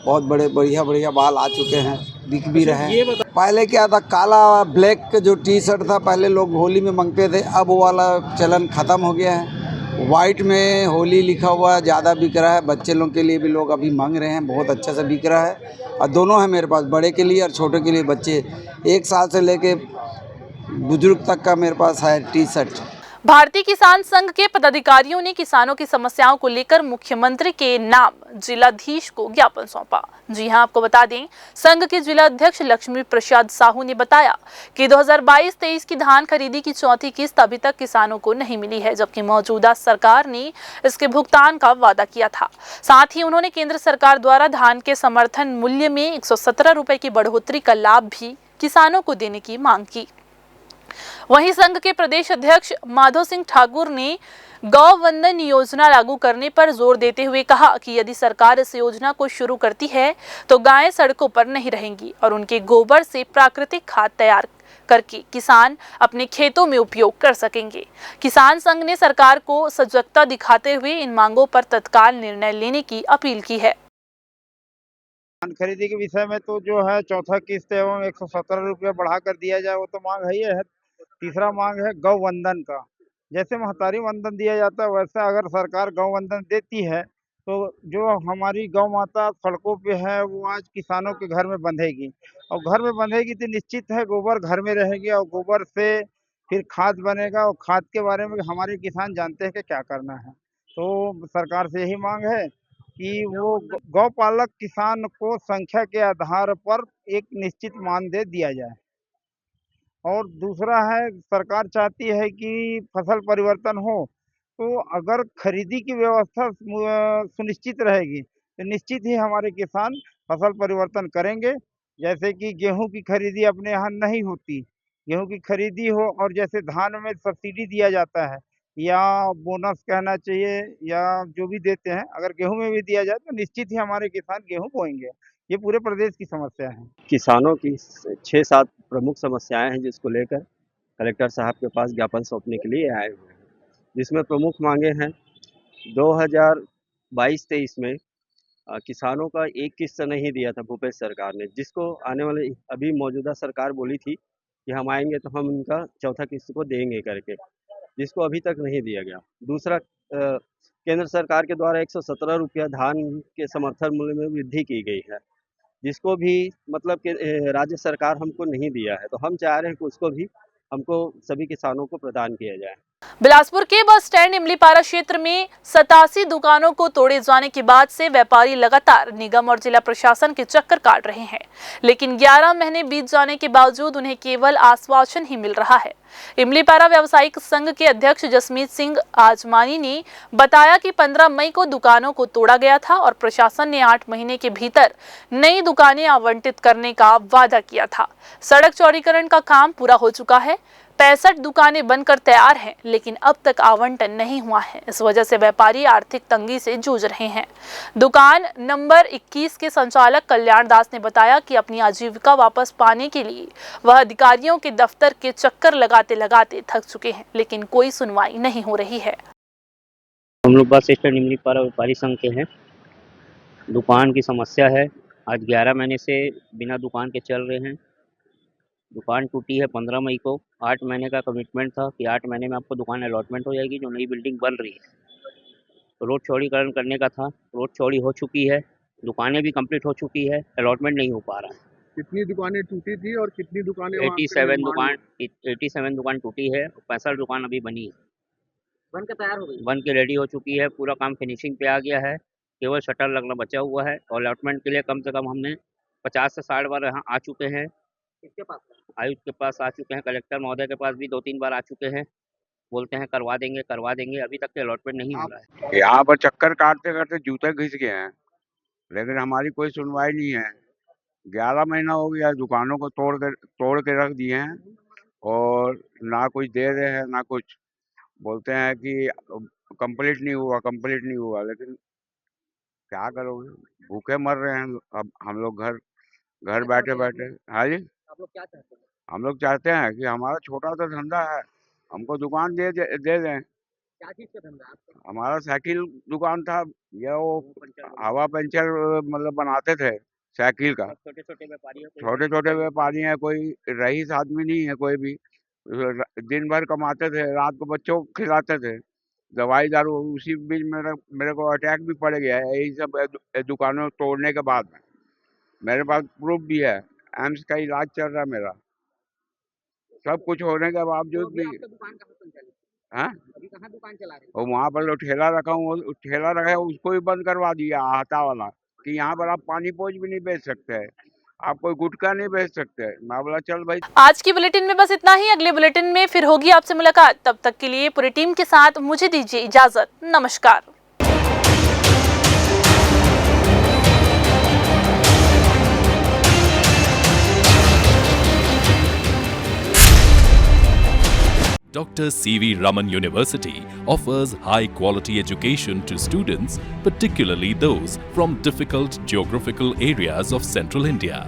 बहुत बड़े बढ़िया बाल आ चुके हैं, बिक भी रहे हैं। पहले क्या था, काला ब्लैक जो टी शर्ट था पहले लोग होली में मांगते थे, अब वो वाला चलन ख़त्म हो गया है। वाइट में होली लिखा हुआ ज़्यादा बिक रहा है। बच्चे लोग के लिए भी लोग अभी मांग रहे हैं, बहुत अच्छा से बिक रहा है। और दोनों है मेरे पास, बड़े के लिए और छोटे के लिए। बच्चे 1 साल से लेके बुजुर्ग तक का मेरे पास है टी शर्ट। भारतीय किसान संघ के पदाधिकारियों ने किसानों की समस्याओं को लेकर मुख्यमंत्री के नाम जिलाधीश को ज्ञापन सौंपा। जी हां, आपको बता दें, संघ के जिला अध्यक्ष लक्ष्मी प्रसाद साहू ने बताया कि 2022-23 की धान खरीदी की चौथी किस्त अभी तक किसानों को नहीं मिली है, जबकि मौजूदा सरकार ने इसके भुगतान का वादा किया था। साथ ही उन्होंने केंद्र सरकार द्वारा धान के समर्थन मूल्य में 117 रुपए की बढ़ोतरी का लाभ भी किसानों को देने की मांग की। वहीं संघ के प्रदेश अध्यक्ष माधव सिंह ठाकुर ने गौ वंदन योजना लागू करने पर जोर देते हुए कहा कि यदि सरकार इस योजना को शुरू करती है तो गायें सड़कों पर नहीं रहेंगी और उनके गोबर से प्राकृतिक खाद तैयार करके किसान अपने खेतों में उपयोग कर सकेंगे। किसान संघ ने सरकार को सजगता दिखाते हुए इन मांगों पर तत्काल निर्णय लेने की अपील की है। धान खरीदी के विषय में तो जो है चौथा किस्त एवं 117 रुपया बढ़ा कर दिया जाए, वो तो मांग है ही है। तीसरा मांग है गौ वंदन का। जैसे महतारी वंदन दिया जाता है, वैसे अगर सरकार गौ वंदन देती है तो जो हमारी गौ माता सड़कों पे है वो आज किसानों के घर में बंधेगी, और घर में बंधेगी तो निश्चित है गोबर घर में रहेगी, और गोबर से फिर खाद बनेगा, और खाद के बारे में हमारे किसान जानते हैं कि क्या करना है। तो सरकार से यही मांग है कि वो गौपालक किसान को संख्या के आधार पर एक निश्चित मानदेय दिया जाए। और दूसरा है, सरकार चाहती है कि फसल परिवर्तन हो, तो अगर खरीदी की व्यवस्था सुनिश्चित रहेगी तो निश्चित ही हमारे किसान फसल परिवर्तन करेंगे। जैसे कि गेहूं की खरीदी अपने यहाँ नहीं होती, गेहूं की खरीदी हो, और जैसे धान में सब्सिडी दिया जाता है या बोनस कहना चाहिए या जो भी देते हैं, अगर गेहूं में भी दिया जाए तो निश्चित ही हमारे किसान गेहूं बोएंगे। ये पूरे प्रदेश की समस्या है। किसानों की 6-7 प्रमुख समस्याएं हैं जिसको लेकर कलेक्टर साहब के पास ज्ञापन सौंपने के लिए आए हुए हैं, जिसमें प्रमुख मांगे हैं 2022-23 में किसानों का एक किस्त नहीं दिया था भूपेश सरकार ने, जिसको आने वाले अभी मौजूदा सरकार बोली थी कि हम आएंगे तो हम उनका चौथा किस्त को देंगे करके, जिसको अभी तक नहीं दिया गया। दूसरा, केंद्र सरकार के द्वारा 117 रुपया धान के समर्थन मूल्य में वृद्धि की गई है, जिसको भी मतलब कि राज्य सरकार हमको नहीं दिया है, तो हम चाह रहे हैं कि उसको भी हमको सभी किसानों को प्रदान किया जाए। बिलासपुर के बस स्टैंड इमलीपारा क्षेत्र में 87 दुकानों को तोड़े जाने के बाद से व्यापारी लगातार निगम और जिला प्रशासन के चक्कर काट रहे हैं, लेकिन 11 महीने बीत जाने के बावजूद उन्हें केवल आश्वासन ही मिल रहा है। इमलीपारा व्यावसायिक संघ के अध्यक्ष जसमीत सिंह आजमानी ने बताया कि 15 मई को दुकानों को तोड़ा गया था और प्रशासन ने 8 महीने के भीतर नई दुकानें आवंटित करने का वादा किया था। सड़क चौड़ीकरण का काम पूरा हो चुका है, 65 दुकानें बनकर तैयार हैं, लेकिन अब तक आवंटन नहीं हुआ है। इस वजह से व्यापारी आर्थिक तंगी से जूझ रहे हैं। दुकान नंबर 21 के संचालक कल्याण दास ने बताया कि अपनी आजीविका वापस पाने के लिए वह अधिकारियों के दफ्तर के चक्कर लगाते लगाते थक चुके हैं, लेकिन कोई सुनवाई नहीं हो रही है। हम लोग बस स्टैंड इमलीपारा व्यापारी संघ के हैं। दुकान की समस्या है, आज 11 महीने से बिना दुकान के चल रहे हैं। दुकान टूटी है 15 मई को। 8 महीने का कमिटमेंट था कि 8 महीने में आपको दुकान अलॉटमेंट हो जाएगी, जो नई बिल्डिंग बन रही है। रोड चौड़ीकरण करने का था, रोड चौड़ी हो चुकी है, दुकानें भी कंप्लीट हो चुकी है, अलॉटमेंट नहीं हो पा रहा है। कितनी दुकानें टूटी थी और कितनी दुकानें 87 दुकान टूटी है, 65 दुकान अभी बनी है, बन के तैयार हो गई, बन के रेडी हो चुकी है। पूरा काम फिनिशिंग पे आ गया है, केवल शटर लगना बचा हुआ है। और अलॉटमेंट के लिए कम से कम हमने 50 से 60 बार यहाँ आ चुके हैं। किसके पास? आयुक्त के पास आ चुके हैं, कलेक्टर महोदय के पास भी 2-3 बार आ चुके हैं। बोलते हैं करवा देंगे, अभी तक के अलॉटमेंट नहीं हो रहा है। यहाँ पर चक्कर काटते काटते जूते घिस गए हैं, लेकिन हमारी कोई सुनवाई नहीं है। 11 महीना हो गया, दुकानों को तोड़ के रख दिए हैं, और ना कुछ दे रहे हैं ना कुछ। बोलते हैं कि कंप्लीट नहीं हुआ, लेकिन क्या करोगे, भूखे मर रहे हैं अब हम लोग घर बैठे। हाँ जी, आप लोग क्या चाहते हैं? हम लोग चाहते हैं कि हमारा छोटा सा धंधा है, हमको दुकान दे दें। क्या चीज का धंधा आपका? हमारा साइकिल दुकान था, या वो हवा पंचर मतलब बनाते थे साइकिल का। छोटे व्यापारी हैं, कोई रईस आदमी नहीं है कोई भी। दिन भर कमाते थे, रात को बच्चों को खिलाते थे, दवाई दारू। उसी बीच मेरे को अटैक भी पड़ गया है, यही सब दुकानों तोड़ने के बाद में। मेरे पास प्रूफ भी है, एम्स का इलाज चल रहा है मेरा, सब कुछ होने के बावजूद भी। हाँ, अभी कहाँ दुकान चला रहे हैं? और वहाँ पर जो ठेला रखा है उसको भी बंद करवा दिया हाथा वाला, कि यहाँ पर आप पानी पोज भी नहीं बेच सकते हैं, आप कोई गुटखा नहीं बेच सकते। मैं बोला चल भाई। आज की बुलेटिन में बस इतना ही। अगले बुलेटिन में फिर होगी आपसे मुलाकात। तब तक के लिए पूरी टीम के साथ मुझे दीजिए इजाजत। नमस्कार। Dr. C.V. Raman University offers high-quality education to students, particularly those from difficult geographical areas of Central India.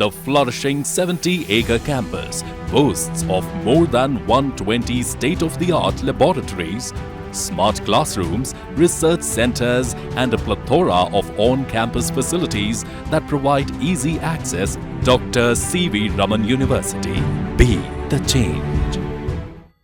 The flourishing 70-acre campus boasts of more than 120 state-of-the-art laboratories, smart classrooms, research centers, and a plethora of on-campus facilities that provide easy access. Dr. C.V. Raman University. Be the change.